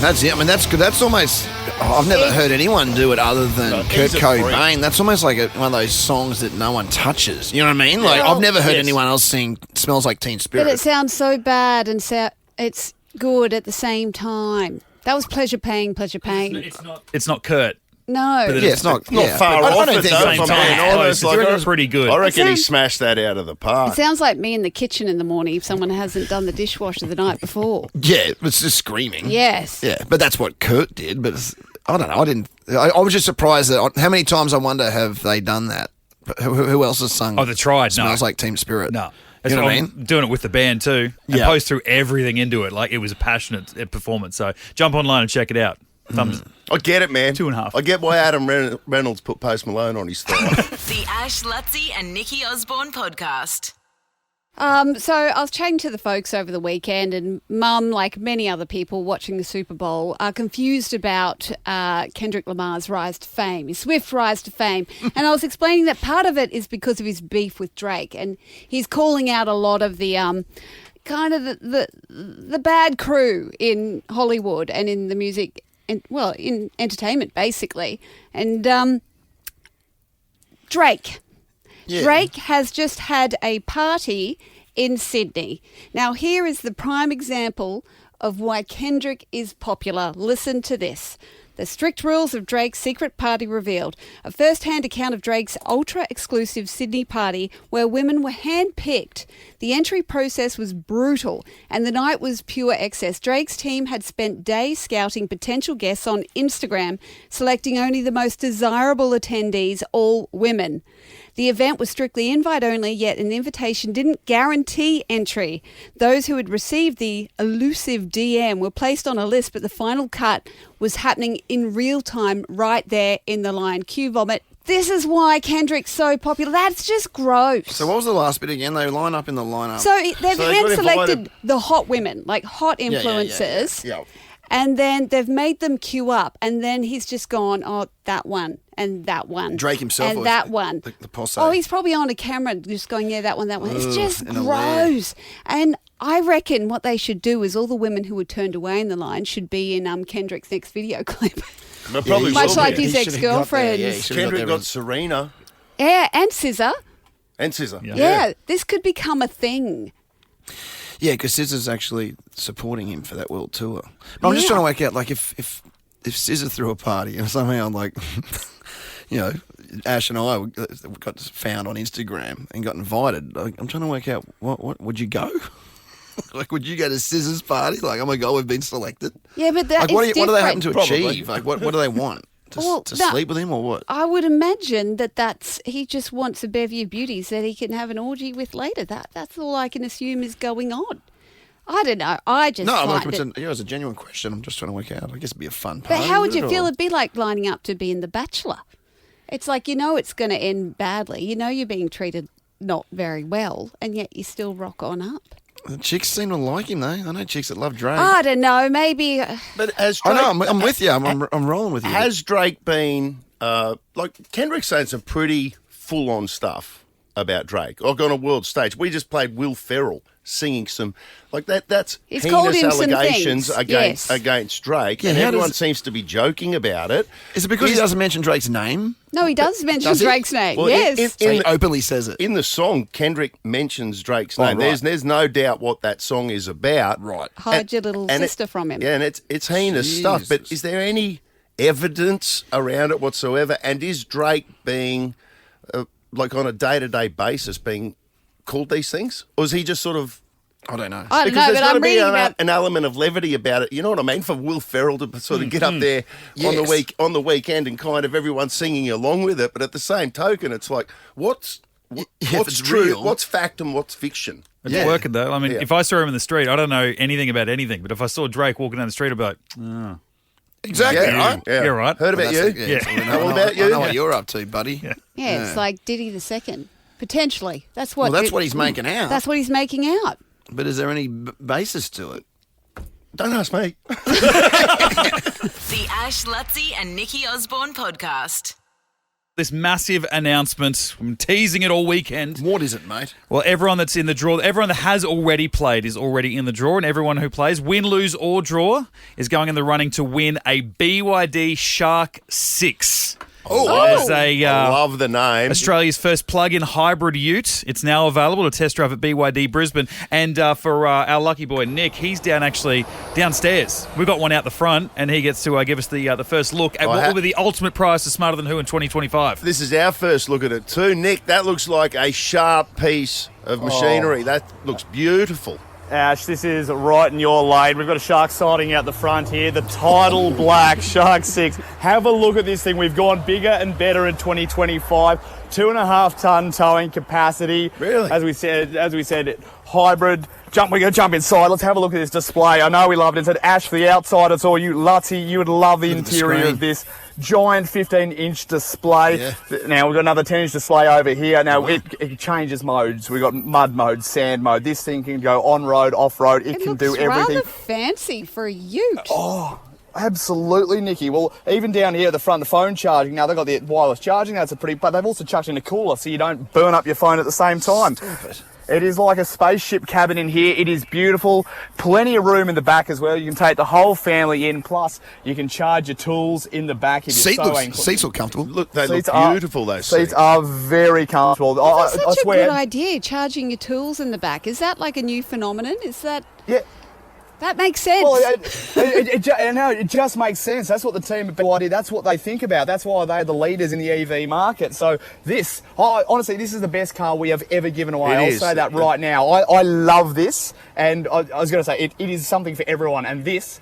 [SPEAKER 3] That's it. I mean, that's good. That's almost. I've never heard anyone do it other than Kurt
[SPEAKER 5] he's a freak.
[SPEAKER 3] Cobain. That's almost like one of those songs that no one touches. You know what I mean? Like
[SPEAKER 6] Well,
[SPEAKER 3] I've never heard
[SPEAKER 5] yes.
[SPEAKER 3] anyone else sing "Smells Like Teen Spirit."
[SPEAKER 6] But it sounds so bad and it's good at the same time. That was pleasure paying.
[SPEAKER 4] It's not Kurt.
[SPEAKER 6] No.
[SPEAKER 4] But
[SPEAKER 3] yeah, it's not
[SPEAKER 5] Far
[SPEAKER 3] I
[SPEAKER 5] off
[SPEAKER 3] don't
[SPEAKER 5] it,
[SPEAKER 3] think
[SPEAKER 5] though,
[SPEAKER 3] it's
[SPEAKER 5] if I'm
[SPEAKER 4] time.
[SPEAKER 5] being
[SPEAKER 4] Close.
[SPEAKER 5] honest.
[SPEAKER 4] It's really pretty good.
[SPEAKER 5] I reckon he
[SPEAKER 6] It sounds-
[SPEAKER 5] smashed that out of the park.
[SPEAKER 6] It sounds like me in the kitchen in the morning if someone hasn't done the dishwasher the night before.
[SPEAKER 3] Yeah, it's just screaming.
[SPEAKER 6] Yes.
[SPEAKER 3] Yeah, but that's what Kurt did. But I don't know. I was just surprised that how many times I wonder have they done that. But who else has sung?
[SPEAKER 4] Oh, they tried. No.
[SPEAKER 3] Smells Like Teen Spirit.
[SPEAKER 4] No.
[SPEAKER 3] You know what I
[SPEAKER 4] I'm
[SPEAKER 3] mean?
[SPEAKER 4] doing it with the band too. And
[SPEAKER 3] Yeah.
[SPEAKER 4] Post threw everything into it. Like it was a passionate performance. So jump online and check it out. Thumbs.
[SPEAKER 5] I get it, man.
[SPEAKER 4] 2.5.
[SPEAKER 5] I get why Adam Reynolds put Post Malone on his thigh.
[SPEAKER 1] The Ash Lutzi and Nikki Osborne podcast.
[SPEAKER 6] So I was chatting to the folks over the weekend, and Mum, like many other people watching the Super Bowl, are confused about Kendrick Lamar's rise to fame, his swift rise to fame. And I was explaining that part of it is because of his beef with Drake, and he's calling out a lot of the kind of the bad crew in Hollywood and in the music. In entertainment, basically. And Drake.
[SPEAKER 3] Yeah.
[SPEAKER 6] Drake has just had a party in Sydney. Now, here is the prime example of why Kendrick is popular. Listen to this. The strict rules of Drake's secret party revealed. A first-hand account of Drake's ultra-exclusive Sydney party where women were hand-picked. The entry process was brutal and the night was pure excess. Drake's team had spent days scouting potential guests on Instagram, selecting only the most desirable attendees, all women. The event was strictly invite-only, yet an invitation didn't guarantee entry. Those who had received the elusive DM were placed on a list, but the final cut was happening in real time right there in the line. Cue vomit. This is why Kendrick's so popular. That's just gross.
[SPEAKER 3] So what was the last bit again? They line up in the lineup.
[SPEAKER 6] So they've
[SPEAKER 5] So they got
[SPEAKER 6] hand-selected
[SPEAKER 5] invited-
[SPEAKER 6] the hot women, like hot
[SPEAKER 3] Yeah, yeah, yeah,
[SPEAKER 6] influencers.
[SPEAKER 3] yeah.
[SPEAKER 6] And then they've made them queue up, and then he's just gone, oh, that one, and that one.
[SPEAKER 3] Drake himself,
[SPEAKER 6] and
[SPEAKER 3] or
[SPEAKER 6] that one.
[SPEAKER 3] The posse.
[SPEAKER 6] Oh, he's probably on a camera just going, yeah, that one, that one. It's just
[SPEAKER 3] in a layer.
[SPEAKER 6] gross. And I reckon what they should do is all the women who were turned away in the line should be in Kendrick's next video clip.
[SPEAKER 5] But probably
[SPEAKER 3] he
[SPEAKER 6] Much
[SPEAKER 5] will
[SPEAKER 6] like
[SPEAKER 5] be.
[SPEAKER 6] his
[SPEAKER 3] He should've got there,
[SPEAKER 6] ex-girlfriends.
[SPEAKER 3] yeah, he should've
[SPEAKER 5] Kendrick
[SPEAKER 3] there
[SPEAKER 5] got
[SPEAKER 3] with-
[SPEAKER 5] Serena
[SPEAKER 6] Yeah, and Scissor.
[SPEAKER 5] and Scissor.
[SPEAKER 6] Yeah, this could become a thing.
[SPEAKER 3] Yeah, because SZA's actually supporting him for that world tour. But I'm just
[SPEAKER 6] Yeah.
[SPEAKER 3] trying to work out, like, if SZA threw a party and somehow, like, you know, Ash and I got found on Instagram and got invited. Like, I'm trying to work out what would you go? Like, would you go to SZA's party? Like, oh my god, we've been selected.
[SPEAKER 6] Yeah, but that
[SPEAKER 3] Like, what
[SPEAKER 6] is
[SPEAKER 3] do they happen
[SPEAKER 6] different.
[SPEAKER 3] to achieve? Like, what do they want? To
[SPEAKER 6] Well,
[SPEAKER 3] to
[SPEAKER 6] that-
[SPEAKER 3] sleep with him or what?
[SPEAKER 6] I would imagine that's he just wants a bevy of beauties that he can have an orgy with later. That's all I can assume is going on. I don't know. I just
[SPEAKER 3] No, I'm
[SPEAKER 6] find
[SPEAKER 3] like,
[SPEAKER 6] it.
[SPEAKER 3] it was a genuine question. I'm just trying to work out. I guess it'd be a fun
[SPEAKER 6] But
[SPEAKER 3] party.
[SPEAKER 6] how would you
[SPEAKER 3] it,
[SPEAKER 6] feel?
[SPEAKER 3] or-
[SPEAKER 6] It'd be like lining up to be in The Bachelor. It's like it's going to end badly. You're being treated not very well, and yet you still rock on up.
[SPEAKER 3] The chicks seem to like him, though. I know chicks that love Drake.
[SPEAKER 6] I don't know. Maybe.
[SPEAKER 5] But as
[SPEAKER 3] I
[SPEAKER 5] Drake,
[SPEAKER 3] know, I'm with you. I'm rolling with you.
[SPEAKER 5] has Drake been like Kendrick's saying some pretty full-on stuff about Drake? Like on a world stage, we just played Will Ferrell singing some like that. That's
[SPEAKER 6] He's called
[SPEAKER 5] heinous
[SPEAKER 6] him some
[SPEAKER 5] allegations
[SPEAKER 6] things,
[SPEAKER 5] against
[SPEAKER 6] yes.
[SPEAKER 5] against Drake,
[SPEAKER 3] Yeah,
[SPEAKER 5] and
[SPEAKER 3] how
[SPEAKER 5] everyone
[SPEAKER 3] does-
[SPEAKER 5] seems to be joking about it.
[SPEAKER 3] Is it because he doesn't mention Drake's name?
[SPEAKER 6] No, he does mention
[SPEAKER 3] Does he?
[SPEAKER 6] Drake's name.
[SPEAKER 5] Well,
[SPEAKER 6] yes.
[SPEAKER 3] So he openly says it.
[SPEAKER 5] In the song, Kendrick mentions Drake's
[SPEAKER 3] Oh,
[SPEAKER 5] name.
[SPEAKER 3] right.
[SPEAKER 5] There's no doubt what that song is about.
[SPEAKER 3] Right.
[SPEAKER 6] Hide your little
[SPEAKER 5] and
[SPEAKER 6] sister from him.
[SPEAKER 5] Yeah, and it's heinous stuff. But
[SPEAKER 3] Jesus.
[SPEAKER 5] is there any evidence around it whatsoever? And is Drake being, like on a day-to-day basis, being called these things? Or is he just sort of...
[SPEAKER 3] I don't know.
[SPEAKER 6] I don't
[SPEAKER 5] Because
[SPEAKER 6] know,
[SPEAKER 5] there's
[SPEAKER 6] but
[SPEAKER 5] got to
[SPEAKER 6] I'm
[SPEAKER 5] be
[SPEAKER 6] reading about.
[SPEAKER 5] an element of levity about it. You know what I mean? For Will Ferrell to sort of get up there
[SPEAKER 3] Yes.
[SPEAKER 5] on the weekend and kind of everyone singing along with it. But at the same token, it's like, what's
[SPEAKER 3] if it's
[SPEAKER 5] true?
[SPEAKER 3] real.
[SPEAKER 5] What's fact and what's fiction?
[SPEAKER 4] It's
[SPEAKER 3] Yeah.
[SPEAKER 4] working though. I mean,
[SPEAKER 5] Yeah.
[SPEAKER 4] if I saw him in the street, I don't know anything about anything. But if I saw Drake walking down the street, I'd be like,
[SPEAKER 3] Exactly, right?
[SPEAKER 4] yeah, right.
[SPEAKER 5] Heard about
[SPEAKER 3] Well,
[SPEAKER 5] you?
[SPEAKER 3] that's it,
[SPEAKER 4] Yeah.
[SPEAKER 3] So we know-
[SPEAKER 5] How
[SPEAKER 3] I know-
[SPEAKER 5] about you?
[SPEAKER 3] I know what you're up to, buddy.
[SPEAKER 6] Yeah, it's like Diddy the Second. Potentially. That's what.
[SPEAKER 3] Well, that's what he's making out.
[SPEAKER 6] That's what he's making out.
[SPEAKER 3] But is there any basis to it?
[SPEAKER 5] Don't ask me.
[SPEAKER 1] The Ash, Lutzi and Nikki Osborne podcast.
[SPEAKER 4] This massive announcement. I'm teasing it all weekend.
[SPEAKER 3] What is it, mate?
[SPEAKER 4] Well, everyone that's in the draw, everyone that has already played is already in the draw, and everyone who plays, win, lose, or draw, is going in the running to win a BYD Shark 6. It's
[SPEAKER 5] I love the name.
[SPEAKER 4] Australia's first plug-in hybrid ute. It's now available to test drive at BYD Brisbane. And for our lucky boy Nick, he's downstairs. We've got one out the front, and he gets to give us the first look at what will be the ultimate prize to Smarter Than Who in 2025.
[SPEAKER 5] This is our first look at it too. Nick, that looks like a sharp piece of machinery. That looks beautiful.
[SPEAKER 9] Ash, this is right in your lane. We've got a shark sighting out the front here, the tidal black Shark 6. Have a look at this thing. We've gone bigger and better in 2025. 2.5 ton towing capacity.
[SPEAKER 5] Really?
[SPEAKER 9] As we said, hybrid. We're going to jump inside. Let's have a look at this display. I know we love it. It's an Ash for the outside. It's all you. Lutzi, you would love the
[SPEAKER 3] Look at the
[SPEAKER 9] interior
[SPEAKER 3] screen.
[SPEAKER 9] of this. Giant 15-inch display.
[SPEAKER 3] Yeah.
[SPEAKER 9] Now, we've got another 10-inch display over here. Now, it changes modes. We've got mud mode, sand mode. This thing can go on-road, off-road. It can
[SPEAKER 6] looks
[SPEAKER 9] do everything.
[SPEAKER 6] rather fancy for a ute.
[SPEAKER 9] Absolutely, Nikki. Well, even down here at the front, the phone charging. Now, they've got the wireless charging. That's but they've also chucked in a cooler so you don't burn up your phone at the same time. It is like a spaceship cabin in here. It is beautiful. Plenty of room in the back as well. You can take the whole family in. Plus, you can charge your tools in the back if you're
[SPEAKER 3] Seats look comfortable.
[SPEAKER 5] Look, they
[SPEAKER 9] Seats
[SPEAKER 5] look
[SPEAKER 9] are-
[SPEAKER 5] beautiful, those
[SPEAKER 9] Seats
[SPEAKER 5] seats.
[SPEAKER 9] are very comfortable. I
[SPEAKER 6] That's such a
[SPEAKER 9] swear.
[SPEAKER 6] good idea, charging your tools in the back. Is that like a new phenomenon? Is that...
[SPEAKER 9] Yeah.
[SPEAKER 6] That makes sense.
[SPEAKER 9] Well, it just makes sense. That's what the team at BYD, that's what they think about. That's why they're the leaders in the EV market. So honestly, this is the best car we have ever given away. I'll say that right now. I love this, and I was going to say, it is something for everyone, and this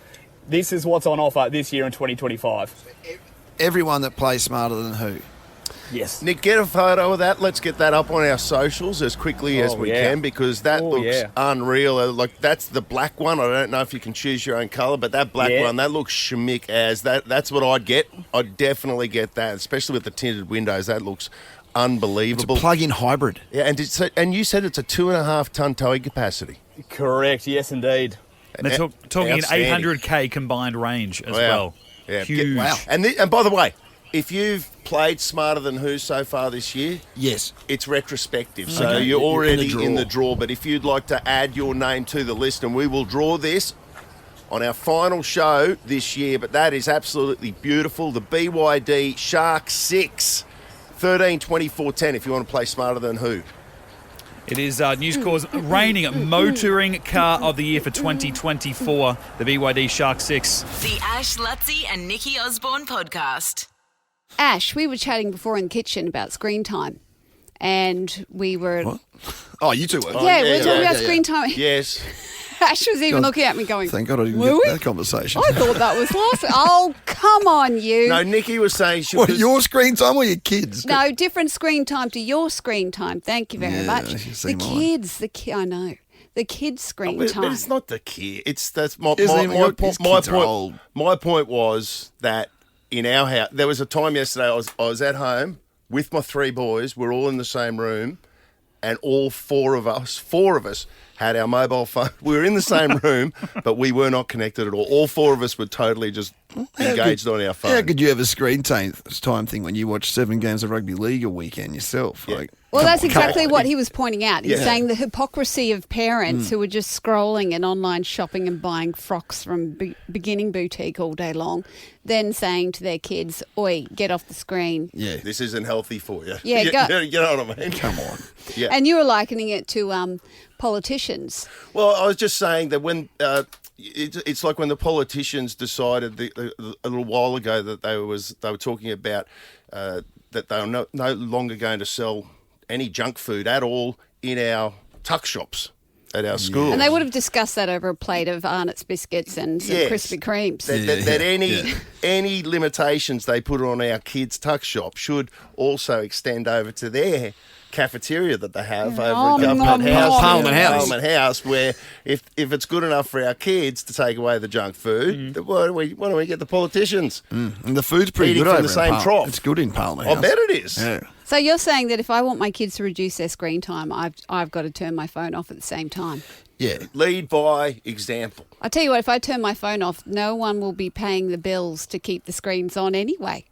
[SPEAKER 9] is what's on offer this year in 2025.
[SPEAKER 3] Everyone that plays Smarter Than Who.
[SPEAKER 9] Yes.
[SPEAKER 5] Nick, get a photo of that. Let's get that up on our socials as quickly as we can, because that looks unreal. Like, that's the black one. I don't know if you can choose your own colour, but that black one, that looks schmick as. That's what I'd get. I'd definitely get that, especially with the tinted windows. That looks unbelievable.
[SPEAKER 3] It's a plug-in hybrid.
[SPEAKER 5] Yeah, and you said it's a 2.5 ton towing capacity.
[SPEAKER 9] Correct. Yes, indeed.
[SPEAKER 4] And they're talking an
[SPEAKER 5] Outstanding.
[SPEAKER 4] 800k combined range as well.
[SPEAKER 5] Yeah.
[SPEAKER 4] Huge.
[SPEAKER 3] Wow.
[SPEAKER 5] And by the way, if you've played Smarter Than Who so far this year,
[SPEAKER 3] Yes.
[SPEAKER 5] it's retrospective. So
[SPEAKER 3] Okay.
[SPEAKER 5] you're already
[SPEAKER 3] draw.
[SPEAKER 5] in the draw. But if you'd like to add your name to the list, and we will draw this on our final show this year, but that is absolutely beautiful. The BYD Shark 6, 13-24-10 if you want to play Smarter Than Who.
[SPEAKER 4] It is News Corp's reigning motoring car of the year for 2024, the BYD Shark 6.
[SPEAKER 1] The Ash, Lutzi and Nikki Osborne podcast.
[SPEAKER 6] Ash, we were chatting before in the kitchen about screen time. And we were...
[SPEAKER 3] What? Oh, you two were.
[SPEAKER 6] Yeah, we were talking about screen time.
[SPEAKER 5] Yes.
[SPEAKER 6] Ash was even looking at me going,
[SPEAKER 3] Thank God I didn't
[SPEAKER 6] Were
[SPEAKER 3] get
[SPEAKER 6] we?
[SPEAKER 3] that conversation.
[SPEAKER 6] I thought that was last week. Oh, come on, you.
[SPEAKER 5] No, Nikki was saying she
[SPEAKER 3] What,
[SPEAKER 5] was...
[SPEAKER 3] your screen time or your kids?
[SPEAKER 6] No, different screen time to your screen time. Thank you very
[SPEAKER 3] Yeah,
[SPEAKER 6] much.
[SPEAKER 3] you see
[SPEAKER 6] The
[SPEAKER 3] mine.
[SPEAKER 6] kids, I know. The kids' screen time.
[SPEAKER 5] But it's not the kid. That's my
[SPEAKER 3] Isn't it? His
[SPEAKER 5] point.
[SPEAKER 3] kids are old.
[SPEAKER 5] My point was that in our house, there was a time yesterday I was at home with my three boys. We're all in the same room, and all four of us had our mobile phone. We were in the same room, but we were not connected at all. All four of us were totally just engaged on our phone.
[SPEAKER 3] How could you have a screen time thing when you watch 7 games of rugby league a weekend yourself?
[SPEAKER 5] Yeah.
[SPEAKER 3] Like,
[SPEAKER 6] Well,
[SPEAKER 3] come
[SPEAKER 6] that's
[SPEAKER 3] on,
[SPEAKER 6] exactly
[SPEAKER 3] come on.
[SPEAKER 6] what he was pointing out. He's
[SPEAKER 5] Yeah.
[SPEAKER 6] saying the hypocrisy of parents who are just scrolling and online shopping and buying frocks from beginning boutique all day long, then saying to their kids, "Oi, get off the screen."
[SPEAKER 3] Yeah.
[SPEAKER 5] This isn't healthy for you.
[SPEAKER 6] Yeah,
[SPEAKER 5] you know what I mean?
[SPEAKER 3] Come on.
[SPEAKER 5] Yeah.
[SPEAKER 6] And you were likening it to politicians.
[SPEAKER 5] Well, I was just saying that when it's like when the politicians decided a little while ago that they were talking about that they were no longer going to sell any junk food at all in our tuck shops at our schools.
[SPEAKER 6] And they would have discussed that over a plate of Arnott's biscuits and some
[SPEAKER 5] Yes.
[SPEAKER 6] Krispy Kremes.
[SPEAKER 5] That any limitations they put on our kids' tuck shop should also extend over to their cafeteria that they have over at Government House. Parliament House, where if it's good enough for our kids to take away the junk food, then why don't we get the politicians?
[SPEAKER 3] And the food's pretty
[SPEAKER 5] Eating
[SPEAKER 3] good
[SPEAKER 5] from
[SPEAKER 3] over
[SPEAKER 5] the
[SPEAKER 3] in
[SPEAKER 5] same
[SPEAKER 3] Parliament.
[SPEAKER 5] trough.
[SPEAKER 3] It's good in Parliament
[SPEAKER 5] I
[SPEAKER 3] House.
[SPEAKER 5] bet it is.
[SPEAKER 3] Yeah.
[SPEAKER 6] So you're saying that if I want my kids to reduce their screen time, I've got to turn my phone off at the same time.
[SPEAKER 3] Yeah.
[SPEAKER 5] Lead by example.
[SPEAKER 6] I tell you what, if I turn my phone off, no one will be paying the bills to keep the screens on anyway.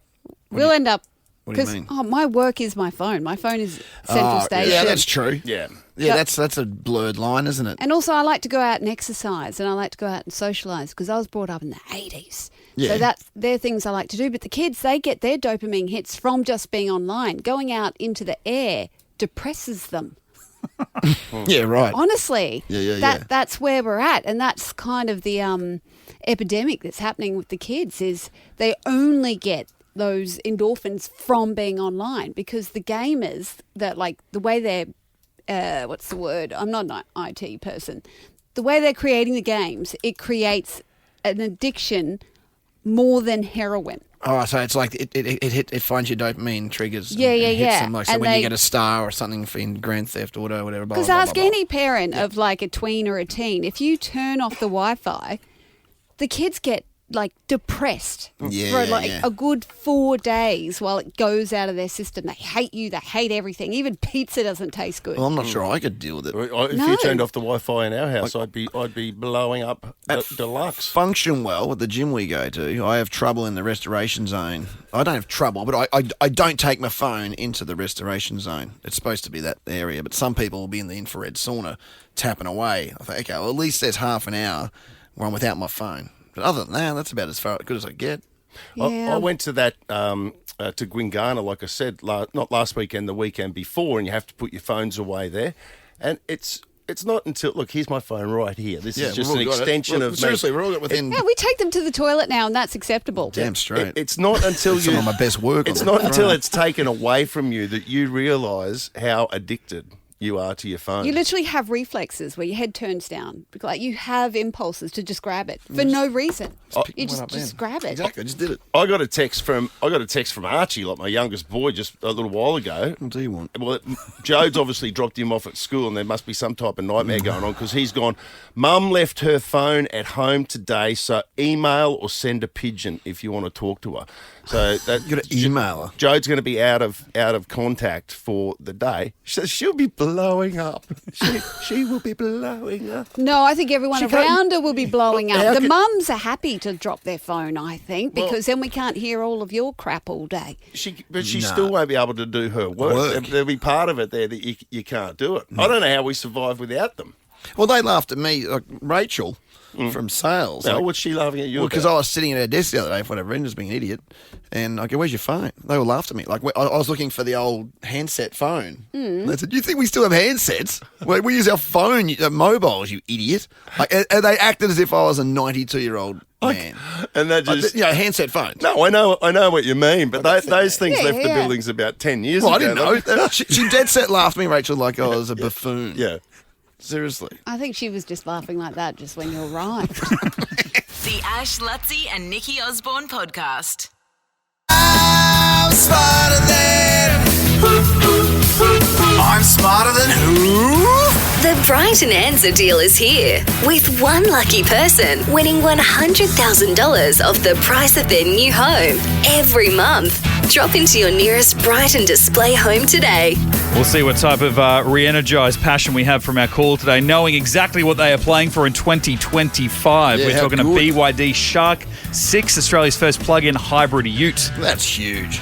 [SPEAKER 6] We'll end up
[SPEAKER 3] What do you
[SPEAKER 6] because
[SPEAKER 3] mean?
[SPEAKER 6] my work is my phone. My phone is central station.
[SPEAKER 3] Yeah, that's true.
[SPEAKER 5] Yeah.
[SPEAKER 3] Yeah, that's a blurred line, isn't it?
[SPEAKER 6] And also, I like to go out and exercise, and I like to go out and socialise because I was brought up in the 80s.
[SPEAKER 3] Yeah.
[SPEAKER 6] So they're things I like to do. But the kids, they get their dopamine hits from just being online. Going out into the air depresses them.
[SPEAKER 3] Yeah, right.
[SPEAKER 6] Honestly,
[SPEAKER 3] Yeah.
[SPEAKER 6] That's where we're at, and that's kind of the epidemic that's happening with the kids. Is they only get those endorphins from being online because the gamers that like the way they're what's the word? I'm not an IT person. The way they're creating the games, it creates an addiction more than heroin.
[SPEAKER 3] Oh, so it's like it finds your dopamine triggers.
[SPEAKER 6] Yeah,
[SPEAKER 3] and
[SPEAKER 6] yeah,
[SPEAKER 3] hits
[SPEAKER 6] yeah.
[SPEAKER 3] Them, like, so
[SPEAKER 6] And
[SPEAKER 3] when
[SPEAKER 6] they-
[SPEAKER 3] you get a star or something in Grand Theft Auto or whatever.
[SPEAKER 6] Because ask any parent of like a tween or a teen, if you turn off the Wi-Fi, the kids get like depressed
[SPEAKER 3] Yeah,
[SPEAKER 6] for like
[SPEAKER 3] yeah.
[SPEAKER 6] a good 4 days while it goes out of their system. They hate you. They hate everything. Even pizza doesn't taste good.
[SPEAKER 3] Well, I'm not sure I could deal with it.
[SPEAKER 5] If
[SPEAKER 6] No.
[SPEAKER 5] you turned off the Wi-Fi in our house, I'd be blowing up deluxe.
[SPEAKER 3] Function well at the gym we go to. I have trouble in the restoration zone. I don't have trouble, but I don't take my phone into the restoration zone. It's supposed to be that area, but some people will be in the infrared sauna tapping away. I think, okay, well, at least there's half an hour where I'm without my phone. But other than that, that's about as good as I get.
[SPEAKER 6] Yeah.
[SPEAKER 5] I went to that to Gwingana, like I said, not last weekend, the weekend before, and you have to put your phones away there. And it's not until look, here's my phone right here. This is just an extension of
[SPEAKER 3] seriously, we're all within.
[SPEAKER 6] Yeah, we take them to the toilet now, and that's acceptable.
[SPEAKER 3] Damn straight.
[SPEAKER 5] It's not until
[SPEAKER 3] Some of my best work.
[SPEAKER 5] It's
[SPEAKER 3] on
[SPEAKER 5] not
[SPEAKER 3] that
[SPEAKER 5] until
[SPEAKER 3] front.
[SPEAKER 5] it's taken away from you that you realise how addicted you are to your phone.
[SPEAKER 6] You literally have reflexes where your head turns down. Like you have impulses to just grab it for no reason. You just grab it.
[SPEAKER 3] Exactly, I just did it.
[SPEAKER 5] I got a text from Archie, like my youngest boy, just a little while ago.
[SPEAKER 3] What do you want?
[SPEAKER 5] Well, Jode's obviously dropped him off at school, and there must be some type of nightmare going on because he's gone. Mum left her phone at home today, so email or send a pigeon if you want to talk to her. So that
[SPEAKER 3] You got to email her.
[SPEAKER 5] Jode's going to be out of contact for the day. She'll be blowing up. She will be blowing up.
[SPEAKER 6] No, I think everyone around her will be blowing up. The
[SPEAKER 5] could-
[SPEAKER 6] mums are happy to drop their phone, I think, because then we can't hear all of your crap all day.
[SPEAKER 5] But she still won't be able to do her work. There'll be part of it there that you can't do it. I don't know how we survive without them.
[SPEAKER 3] Well, they laughed at me, like Rachel from sales.
[SPEAKER 5] Now,
[SPEAKER 3] like,
[SPEAKER 5] what's she laughing at you
[SPEAKER 3] because I was sitting at her desk the other day for whatever reason, just being an idiot, and I go, "Where's your phone?" They all laughed at me. Like I was looking for the old handset phone. They said, "You think we still have handsets? We use our phone, mobiles, you idiot!" Like, and they acted as if I was a 92-year-old man.
[SPEAKER 5] And that just
[SPEAKER 3] handset phones.
[SPEAKER 5] No, I know what you mean, but those things left the buildings about 10 years ago.
[SPEAKER 3] I didn't know. She dead set laughed at me, Rachel, like I was a buffoon.
[SPEAKER 5] Yeah.
[SPEAKER 3] Seriously.
[SPEAKER 6] I think she was just laughing like that just when you arrived.
[SPEAKER 1] The Ash, Lutzi and Nikki Osborne podcast.
[SPEAKER 10] I'm smarter than who?
[SPEAKER 11] The Brighton Answer deal is here, with one lucky person winning $100,000 off the price of their new home every month. Drop into your nearest Brighton display home today.
[SPEAKER 4] We'll see what type of re-energised passion we have from our call today, knowing exactly what they are playing for in 2025.
[SPEAKER 3] Yeah,
[SPEAKER 4] We're
[SPEAKER 3] how
[SPEAKER 4] talking a
[SPEAKER 3] good.
[SPEAKER 4] BYD Shark 6, Australia's first plug-in hybrid ute.
[SPEAKER 3] That's huge.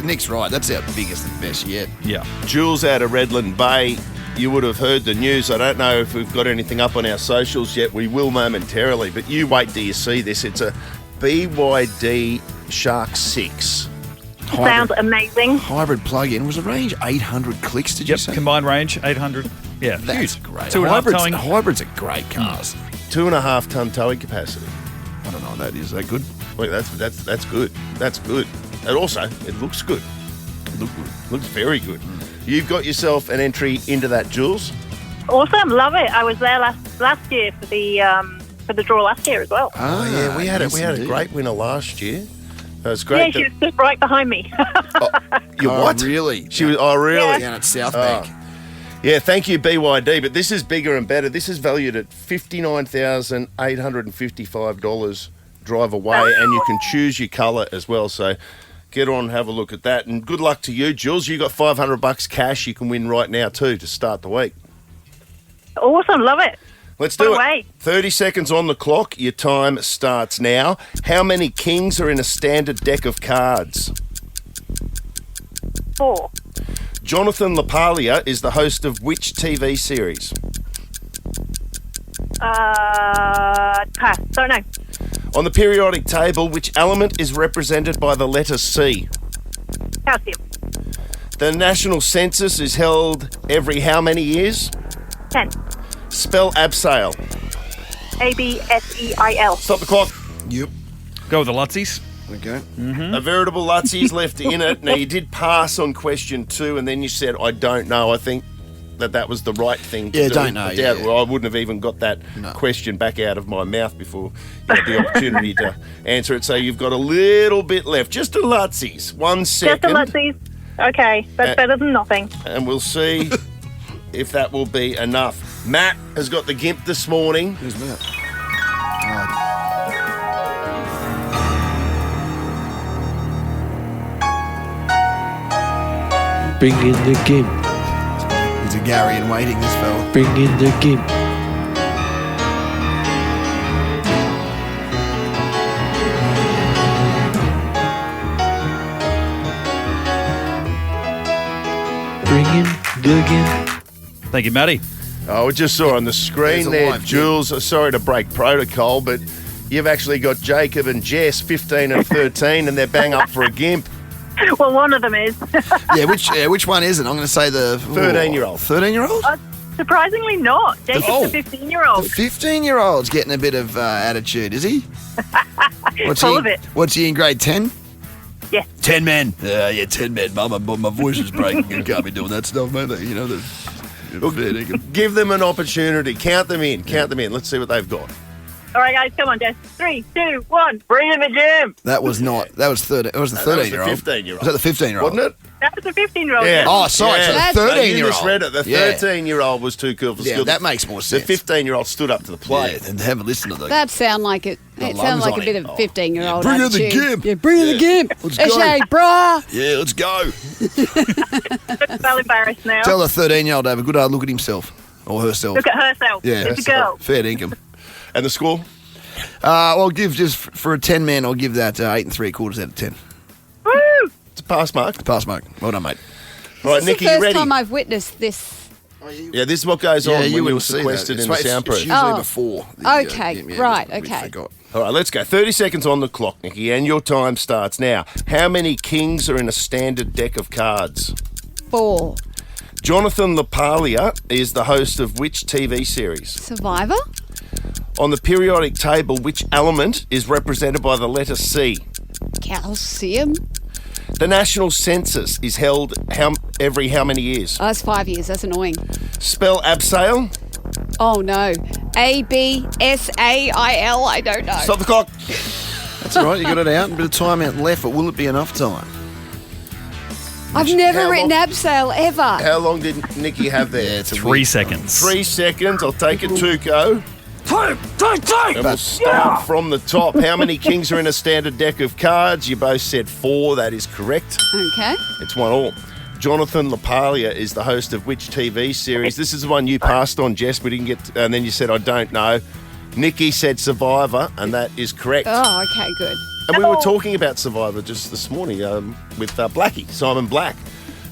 [SPEAKER 3] Nick's right. That's our biggest and best yet.
[SPEAKER 4] Yeah.
[SPEAKER 5] Jules out of Redland Bay, you would have heard the news. I don't know if we've got anything up on our socials yet. We will momentarily, but you wait till you see this. It's a BYD Shark 6.
[SPEAKER 12] Sounds amazing.
[SPEAKER 3] Hybrid plug-in. Was the range 800 clicks, did you say?
[SPEAKER 4] Combined range, 800. Yeah,
[SPEAKER 3] That's
[SPEAKER 4] huge.
[SPEAKER 3] great.
[SPEAKER 4] 2.5 towing.
[SPEAKER 3] Hybrids are great cars.
[SPEAKER 5] 2.5 ton towing capacity.
[SPEAKER 3] I don't know what that is. Is that good?
[SPEAKER 5] Wait, that's good. That's good. And also, it looks good. Looks very good. You've got yourself an entry into that, Jules.
[SPEAKER 12] Awesome, love it. I was there last year for the draw last year as well.
[SPEAKER 5] Oh yeah, we had a great winner last year. It was great.
[SPEAKER 12] Yeah, she was stood right behind me.
[SPEAKER 5] You what?
[SPEAKER 3] Really?
[SPEAKER 5] She was. Oh, really?
[SPEAKER 12] Yeah.
[SPEAKER 3] Down at South Bank.
[SPEAKER 5] Yeah, thank you, BYD. But this is bigger and better. This is valued at $59,855 drive away, and you can choose your colour as well. So get on and have a look at that. And good luck to you, Jules. You got $500 cash you can win right now too to start the week.
[SPEAKER 12] Awesome, love it.
[SPEAKER 5] Let's do
[SPEAKER 12] Away.
[SPEAKER 5] it. 30 seconds on the clock. Your time starts now. How many kings are in a standard deck of cards?
[SPEAKER 12] 4.
[SPEAKER 5] Jonathan LaPaglia is the host of which TV series?
[SPEAKER 12] Pass. Don't know.
[SPEAKER 5] On the periodic table, which element is represented by the letter C?
[SPEAKER 12] Calcium.
[SPEAKER 5] The national census is held every how many years?
[SPEAKER 12] 10.
[SPEAKER 5] Spell abseil.
[SPEAKER 12] ABSEIL.
[SPEAKER 5] Stop the clock.
[SPEAKER 3] Yep.
[SPEAKER 4] Go with the Lutzies.
[SPEAKER 3] Okay.
[SPEAKER 5] A veritable Lutzies left in it. Now, you did pass on question 2, and then you said, I don't know. I think that was the right thing to do.
[SPEAKER 3] don't know.
[SPEAKER 5] I doubt
[SPEAKER 3] Yeah.
[SPEAKER 5] it. Well, I wouldn't have even got that question back out of my mouth before you had the opportunity to answer it. So you've got a little bit left. Just a Lutzies. 1 second.
[SPEAKER 12] Just a Lutzies. Okay, that's better than nothing.
[SPEAKER 5] And we'll see if that will be enough. Matt has got the gimp this morning.
[SPEAKER 3] Who's Matt?
[SPEAKER 13] Bring in the gimp.
[SPEAKER 3] He's a Gary in waiting, this fella.
[SPEAKER 13] Bring in the gimp. Bring in the gimp.
[SPEAKER 4] Thank you, Matty.
[SPEAKER 5] Oh, we just saw on the screen
[SPEAKER 3] There's a
[SPEAKER 5] there,
[SPEAKER 3] live
[SPEAKER 5] Jules. Sorry to break protocol, but you've actually got Jacob and Jess, 15 and 13, and they're bang up for a gimp.
[SPEAKER 12] Well, one of them is.
[SPEAKER 3] Which one is it? I'm going to say the
[SPEAKER 5] 13-year-old.
[SPEAKER 3] 13-year-old?
[SPEAKER 12] Surprisingly not. Jacob's a 15-year-old.
[SPEAKER 3] The 15-year-old's getting a bit of attitude, is he?
[SPEAKER 12] Full of it.
[SPEAKER 3] What's he in grade 10?
[SPEAKER 12] Yeah.
[SPEAKER 3] 10 men. Yeah, 10 men. My voice is breaking. You can't be doing that stuff, mate. You know,
[SPEAKER 5] Give them an opportunity. Count them in. Let's see what they've got.
[SPEAKER 12] All right, guys, come on, Jess. 3, 2, 1. Bring in the gym.
[SPEAKER 3] That was not. That was 13. It was the 13-year-old.
[SPEAKER 5] That was the 15-year-old.
[SPEAKER 3] Was that the 15-year-old?
[SPEAKER 5] Wasn't it?
[SPEAKER 12] That was a 15-year-old.
[SPEAKER 5] Yeah.
[SPEAKER 3] Oh, sorry,
[SPEAKER 5] Yeah.
[SPEAKER 3] so the
[SPEAKER 5] No, you
[SPEAKER 3] 13-year-old.
[SPEAKER 5] misread it. The 13-year-old was too cool for
[SPEAKER 3] Yeah,
[SPEAKER 5] school.
[SPEAKER 3] that makes more sense.
[SPEAKER 5] The 15-year-old stood up to the plate.
[SPEAKER 3] Yeah, and have a listen to the...
[SPEAKER 6] That sound like it. It sounds
[SPEAKER 3] lungs
[SPEAKER 6] like
[SPEAKER 3] on
[SPEAKER 6] a bit
[SPEAKER 3] him.
[SPEAKER 6] of 15-year-old.
[SPEAKER 3] Bring in the
[SPEAKER 6] attitude.
[SPEAKER 3] gimp.
[SPEAKER 6] Yeah, bring in the gimp.
[SPEAKER 3] Let's
[SPEAKER 6] It's
[SPEAKER 3] go.
[SPEAKER 6] a brah.
[SPEAKER 3] Yeah, let's go.
[SPEAKER 12] Well embarrassed now.
[SPEAKER 3] Tell the 13-year-old to have a good hard look at himself or herself.
[SPEAKER 12] Look at herself.
[SPEAKER 3] Yeah,
[SPEAKER 12] It's a girl.
[SPEAKER 3] fair dinkum.
[SPEAKER 5] And the score?
[SPEAKER 3] I'll give just for a 10-man. I'll give that 8 3/4 out of 10.
[SPEAKER 12] Woo!
[SPEAKER 5] It's a pass mark.
[SPEAKER 3] Pass mark. Well done, mate.
[SPEAKER 5] All right,
[SPEAKER 6] This is
[SPEAKER 5] Nikki,
[SPEAKER 6] the
[SPEAKER 5] you
[SPEAKER 6] first
[SPEAKER 5] ready?
[SPEAKER 6] time I've witnessed this.
[SPEAKER 5] Yeah, this is what goes on when you were
[SPEAKER 3] wouldn't see that.
[SPEAKER 5] sequestered in the
[SPEAKER 3] It's
[SPEAKER 5] soundproof.
[SPEAKER 3] usually
[SPEAKER 6] Oh.
[SPEAKER 3] before.
[SPEAKER 6] Okay, right,
[SPEAKER 3] we
[SPEAKER 6] okay.
[SPEAKER 3] forgot.
[SPEAKER 5] All right, let's go. 30 seconds on the clock, Nikki, and your time starts now. How many kings are in a standard deck of cards?
[SPEAKER 6] 4.
[SPEAKER 5] Jonathan LaPaglia is the host of which TV series?
[SPEAKER 6] Survivor?
[SPEAKER 5] On the periodic table, which element is represented by the letter C?
[SPEAKER 6] Calcium?
[SPEAKER 5] The national census is held every how many years?
[SPEAKER 6] Oh, that's 5 years. That's annoying.
[SPEAKER 5] Spell abseil.
[SPEAKER 6] Oh, no. ABSAIL. I don't know.
[SPEAKER 5] Stop the clock.
[SPEAKER 3] That's all right. You got it out. A bit of time out left, but will it be enough time?
[SPEAKER 6] I've never
[SPEAKER 5] How
[SPEAKER 6] written
[SPEAKER 5] long-
[SPEAKER 6] abseil ever.
[SPEAKER 5] How long did Nikki have there?
[SPEAKER 4] 3 seconds.
[SPEAKER 5] 3 seconds. I'll take it. Tuco. And we'll start from the top. How many kings are in a standard deck of cards? You both said 4. That is correct.
[SPEAKER 6] Okay.
[SPEAKER 5] It's 1-1. Jonathan LaPaglia is the host of which TV series? This is the one you passed on, Jess. We didn't get, and then you said I don't know. Nikki said Survivor, and that is correct.
[SPEAKER 6] Oh, okay, good.
[SPEAKER 5] And we were talking about Survivor just this morning with Blackie, Simon Black,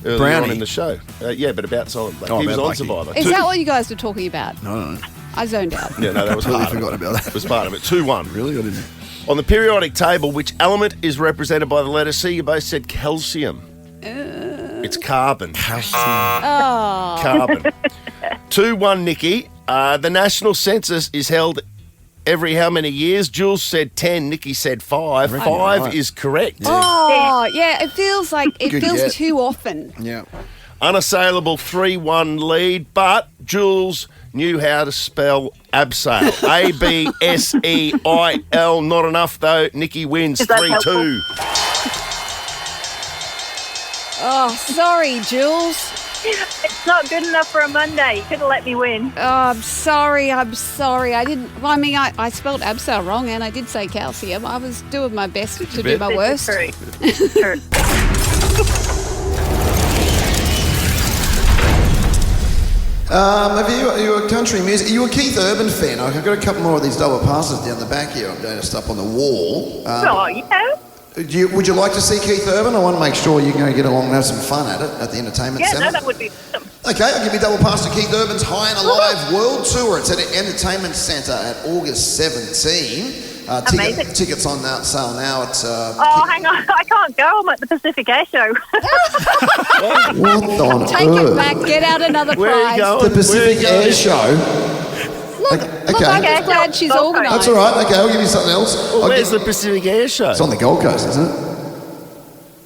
[SPEAKER 5] earlier
[SPEAKER 3] Brownie.
[SPEAKER 5] on in the show. Yeah, but about Simon Black.
[SPEAKER 3] Oh,
[SPEAKER 5] He was
[SPEAKER 3] about
[SPEAKER 5] on
[SPEAKER 3] Blackie.
[SPEAKER 5] Survivor.
[SPEAKER 6] Is that what you guys were talking about?
[SPEAKER 3] No.
[SPEAKER 6] I zoned out.
[SPEAKER 5] Yeah, no, that was
[SPEAKER 3] Totally
[SPEAKER 5] part of it.
[SPEAKER 3] forgot about that.
[SPEAKER 5] It was part of it. 2-1.
[SPEAKER 3] Really? I didn't.
[SPEAKER 5] On the periodic table, which element is represented by the letter C? You both said calcium. It's carbon.
[SPEAKER 6] Oh.
[SPEAKER 5] Carbon. 2-1, Nikki. The national census is held every how many years? Jules said 10. Nikki said 5. 5
[SPEAKER 3] right.
[SPEAKER 5] is correct.
[SPEAKER 6] Oh, yeah. It feels like it
[SPEAKER 3] Good
[SPEAKER 6] feels
[SPEAKER 3] get.
[SPEAKER 6] too often.
[SPEAKER 3] Yeah.
[SPEAKER 5] Unassailable 3-1 lead, but Jules knew how to spell abseil. ABSEIL. Not enough, though. Nikki wins
[SPEAKER 12] Is that
[SPEAKER 5] 3-2.
[SPEAKER 6] Oh, sorry, Jules.
[SPEAKER 12] It's not good enough for a Monday. You could have let me win.
[SPEAKER 6] Oh, I'm sorry. I didn't. Well, I mean, I spelled abseil wrong, and I did say calcium. I was doing my best to do my worst.
[SPEAKER 12] True. True.
[SPEAKER 10] Are you a country music? Are you a Keith Urban fan? I've got a couple more of these double passes down the back here. I'm noticed up on the wall.
[SPEAKER 12] Oh, yeah.
[SPEAKER 10] Would you like to see Keith Urban? I want to make sure you're going to get along and have some fun at it at the entertainment
[SPEAKER 12] Yeah,
[SPEAKER 10] centre.
[SPEAKER 12] no, that would be awesome.
[SPEAKER 10] Okay, I'll give you double pass to Keith Urban's High and Alive World Tour. It's at an entertainment centre at August 17.
[SPEAKER 12] Amazing.
[SPEAKER 10] Tickets on sale now. It's
[SPEAKER 12] Oh, hang on. I can't go. I'm at the Pacific Air Show.
[SPEAKER 10] what on
[SPEAKER 6] Take
[SPEAKER 10] earth?
[SPEAKER 6] it back. Get out another
[SPEAKER 5] Where are
[SPEAKER 6] prize.
[SPEAKER 5] you going?
[SPEAKER 10] The Pacific
[SPEAKER 5] Where are you
[SPEAKER 10] Air Show.
[SPEAKER 6] Look,
[SPEAKER 10] Okay.
[SPEAKER 6] I'm just glad she's
[SPEAKER 12] Gold Coast.
[SPEAKER 6] organised.
[SPEAKER 10] That's all right. Okay, I'll give you something else.
[SPEAKER 5] Well,
[SPEAKER 10] I'll
[SPEAKER 5] where's
[SPEAKER 10] give-
[SPEAKER 5] the Pacific Air Show?
[SPEAKER 10] It's on the Gold Coast, isn't it?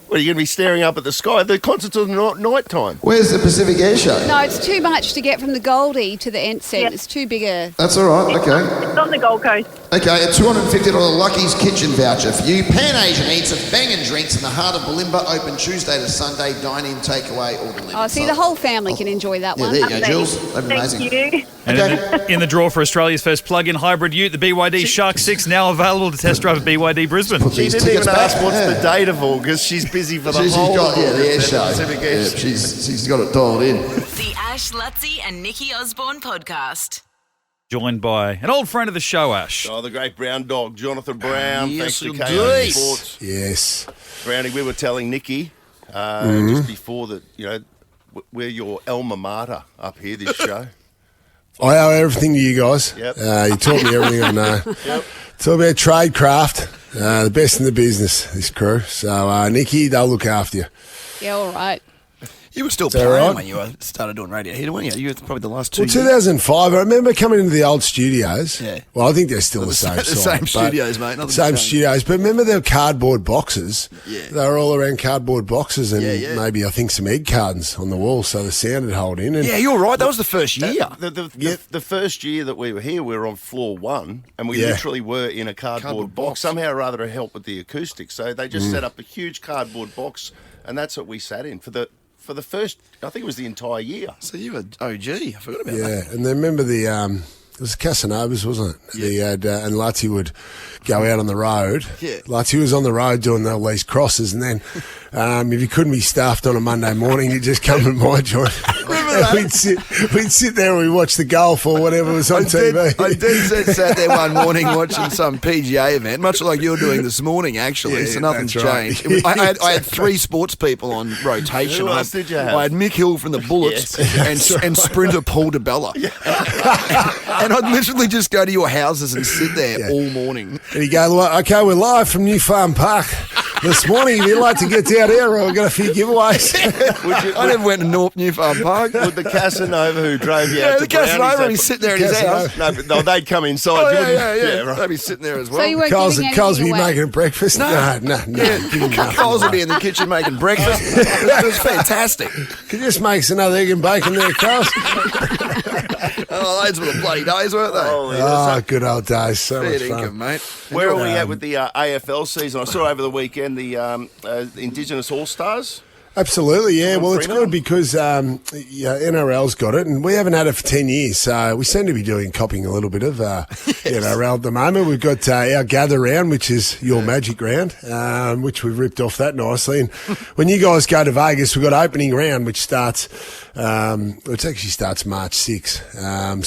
[SPEAKER 5] What, are you going to be staring up at the sky? The concert's on night time.
[SPEAKER 10] Where's the Pacific Air Show?
[SPEAKER 6] No, it's too much to get from the Goldie to the Ensign.
[SPEAKER 12] Yeah.
[SPEAKER 6] It's too big a...
[SPEAKER 10] That's all right. Okay.
[SPEAKER 12] It's on the Gold Coast.
[SPEAKER 10] Okay, a $250 Lucky's Kitchen voucher for you. Pan Asian Eats of Bangin' Drinks in the heart of Bulimba, open Tuesday to Sunday, dine-in, takeaway, or delivery.
[SPEAKER 6] Oh, see, the whole family can enjoy that
[SPEAKER 10] Yeah,
[SPEAKER 6] one.
[SPEAKER 10] there you go, Jules. That'd be
[SPEAKER 12] Thank
[SPEAKER 10] amazing.
[SPEAKER 12] you.
[SPEAKER 4] And in the draw for Australia's first plug-in hybrid ute, the BYD Shark 6 now available to test drive at BYD Brisbane.
[SPEAKER 10] Put
[SPEAKER 5] She
[SPEAKER 10] these
[SPEAKER 5] didn't even
[SPEAKER 10] tickets back.
[SPEAKER 5] ask what's
[SPEAKER 10] Yeah.
[SPEAKER 5] the date of August. She's busy for the
[SPEAKER 10] She's
[SPEAKER 5] whole
[SPEAKER 10] got,
[SPEAKER 5] of
[SPEAKER 10] the air
[SPEAKER 5] August at
[SPEAKER 10] show.
[SPEAKER 5] Pacific Air
[SPEAKER 10] Yeah,
[SPEAKER 5] Show.
[SPEAKER 10] she's got it dialed in.
[SPEAKER 1] The Ash, Lutzi and Nikki Osborne podcast.
[SPEAKER 4] Joined by an old friend of the show, Ash.
[SPEAKER 5] Oh, the great brown dog, Jonathan Brown.
[SPEAKER 3] Yes,
[SPEAKER 5] Thanks to
[SPEAKER 3] indeed.
[SPEAKER 5] KO Sports.
[SPEAKER 14] Yes.
[SPEAKER 5] Brownie, we were telling Nikki just before that, we're your alma mater up here, this show.
[SPEAKER 14] I owe everything to you guys.
[SPEAKER 5] Yep.
[SPEAKER 14] You taught me everything I know.
[SPEAKER 5] Yep.
[SPEAKER 14] It's all about trade craft. The best in the business, this crew. So, Nikki, they'll look after you.
[SPEAKER 6] Yeah, all right.
[SPEAKER 3] You were still
[SPEAKER 14] that
[SPEAKER 3] playing
[SPEAKER 14] right?
[SPEAKER 3] when you started doing radio here, weren't you? You were probably the last 2
[SPEAKER 14] Well,
[SPEAKER 3] years.
[SPEAKER 14] 2005, I remember coming into the old studios.
[SPEAKER 3] Yeah.
[SPEAKER 14] Well, I think they're still
[SPEAKER 3] Well,
[SPEAKER 14] the same
[SPEAKER 3] the
[SPEAKER 14] size.
[SPEAKER 3] same
[SPEAKER 14] but-
[SPEAKER 3] studios, mate, not the
[SPEAKER 14] Same
[SPEAKER 3] same.
[SPEAKER 14] studios. But remember the cardboard boxes?
[SPEAKER 3] Yeah.
[SPEAKER 14] They were all around cardboard boxes and
[SPEAKER 3] Yeah.
[SPEAKER 14] maybe, I think, some egg cartons on the wall so the sound would hold in. And
[SPEAKER 3] Yeah, you're right. That was the first year.
[SPEAKER 5] The first year that we were here, we were on floor 1, and we
[SPEAKER 14] Yeah.
[SPEAKER 5] literally were in a cardboard
[SPEAKER 3] Cardboard
[SPEAKER 5] box.
[SPEAKER 3] box.
[SPEAKER 5] Somehow or other to help with the acoustics. So they just set up a huge cardboard box and that's what we sat in for the first. I think it was the entire year.
[SPEAKER 3] So you were OG. I forgot about that.
[SPEAKER 14] Yeah, and then remember it was Casanovas, wasn't it? Yeah. He had, and Lutzy would go out on the road.
[SPEAKER 3] Yeah.
[SPEAKER 14] Lutzy was on the road doing all these crosses, and then if you couldn't be stuffed on a Monday morning, you'd just come to my joint. We'd sit there and we'd watch the golf or whatever was on TV.
[SPEAKER 3] I did sat there one morning watching some PGA event, much like you're doing this morning, actually.
[SPEAKER 14] Yeah,
[SPEAKER 3] so nothing's
[SPEAKER 14] right.
[SPEAKER 3] changed. I had 3 sports people on rotation.
[SPEAKER 5] Who else did you have?
[SPEAKER 3] I had Mick Hill from the Bullets and sprinter Paul DeBella. And I'd literally just go to your houses and sit there all morning.
[SPEAKER 14] And you go, okay, we're live from New Farm Park. This morning, if you'd like to get down here, we've got a few giveaways.
[SPEAKER 3] I never went to New Farm Park.
[SPEAKER 5] Would the Casanova who drove you out to
[SPEAKER 3] the Casanova, he'd sit there in his house.
[SPEAKER 5] No, they'd come inside.
[SPEAKER 3] Yeah,
[SPEAKER 5] right.
[SPEAKER 3] They'd be sitting there as well.
[SPEAKER 6] So you weren't
[SPEAKER 14] Coles
[SPEAKER 6] giving
[SPEAKER 14] would be
[SPEAKER 6] anything away?
[SPEAKER 14] making breakfast. No.
[SPEAKER 3] Coles would be in the kitchen making breakfast. It was fantastic.
[SPEAKER 14] Could you just make us another egg and bacon there, Coles?
[SPEAKER 3] Oh, those were the bloody days, weren't they?
[SPEAKER 14] Oh, good old days. So
[SPEAKER 3] Fair
[SPEAKER 14] much
[SPEAKER 3] income,
[SPEAKER 14] fun.
[SPEAKER 3] mate.
[SPEAKER 5] Where are we at with the AFL season? I saw over the weekend the Indigenous All-Stars.
[SPEAKER 14] Absolutely, yeah. Well, it's
[SPEAKER 5] Fremantle?
[SPEAKER 14] good because NRL's got it, and we haven't had it for 10 years. So we seem to be copying a little bit of NRL at the moment. We've got our gather round, which is your magic round, which we've ripped off that nicely. And when you guys go to Vegas, we've got opening round, which starts, which actually starts March 6.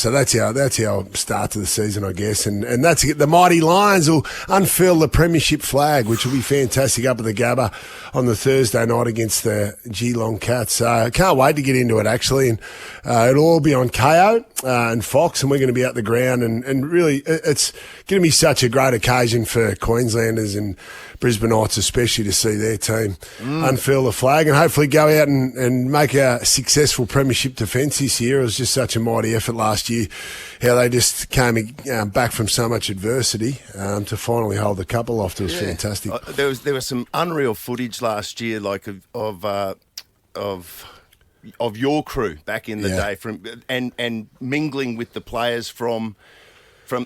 [SPEAKER 14] So that's our start to the season, I guess. And that's it. The Mighty Lions will unfurl the premiership flag, which will be fantastic up at the Gabba on the Thursday night against the Geelong Cats. So I can't wait to get into it, actually. And it'll all be on KO and Fox, and we're going to be at the ground. And really, it's going to be such a great occasion for Queenslanders and Brisbaneites especially to see their team unfurl the flag and hopefully go out and make a successful premiership defence this year. It was just such a mighty effort last year, how they just came back from so much adversity to finally hold the cup aloft. It was fantastic.
[SPEAKER 5] There was some unreal footage last year, like of your crew back in the day, from and mingling with the players from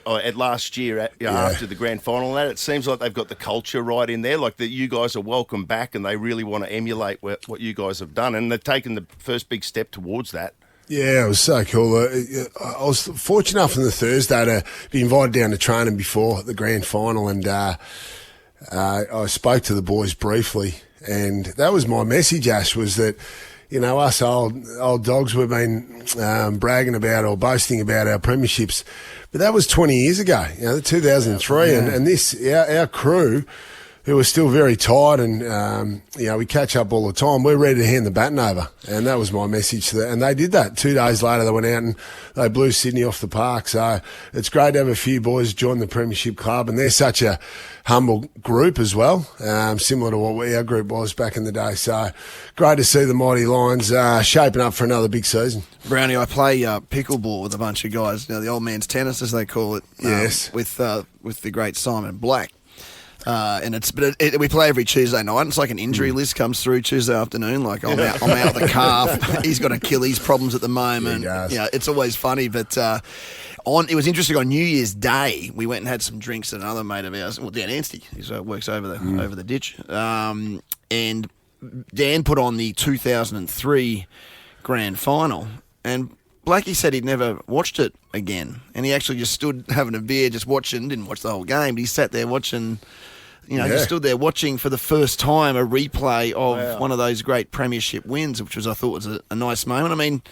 [SPEAKER 5] at last year after the grand final. And that, it seems like they've got the culture right in there, like that you guys are welcome back and they really want to emulate what you guys have done, and they've taken the first big step towards that. Yeah,
[SPEAKER 14] it was so cool. I was fortunate enough on the Thursday to be invited down to training before the grand final, and I spoke to the boys briefly, and that was my message, Ash, was that, you know, us old dogs, we've been bragging about or boasting about our premierships, but that was 20 years ago, you know, 2003, and this, our crew, who were still very tired, and you know, we catch up all the time, we're ready to hand the baton over, and that was my message to them. And they did that. 2 days later, they went out and they blew Sydney off the park. So it's great to have a few boys join the Premiership Club, and they're such a humble group as well, similar to what our group was back in the day. So great to see the Mighty Lions shaping up for another big season.
[SPEAKER 3] Brownie, I play pickleball with a bunch of guys, you know, the old man's tennis, as they call it.
[SPEAKER 14] Yes.
[SPEAKER 3] With the great Simon Black. And we play every Tuesday night. It's like an injury list comes through Tuesday afternoon. Like I'm out with a calf. He's got Achilles problems at the moment. Yeah, it's always funny. But it was interesting. On New Year's Day, we went and had some drinks at another mate of ours. Well, Dan Anstey, he works over the ditch. And Dan put on the 2003 grand final, and Blakey said he'd never watched it again, and he actually just stood having a beer, just watching. Didn't watch the whole game, but he sat there watching. You know, just stood there watching for the first time a replay of one of those great premiership wins, which I thought was a nice moment. I mean,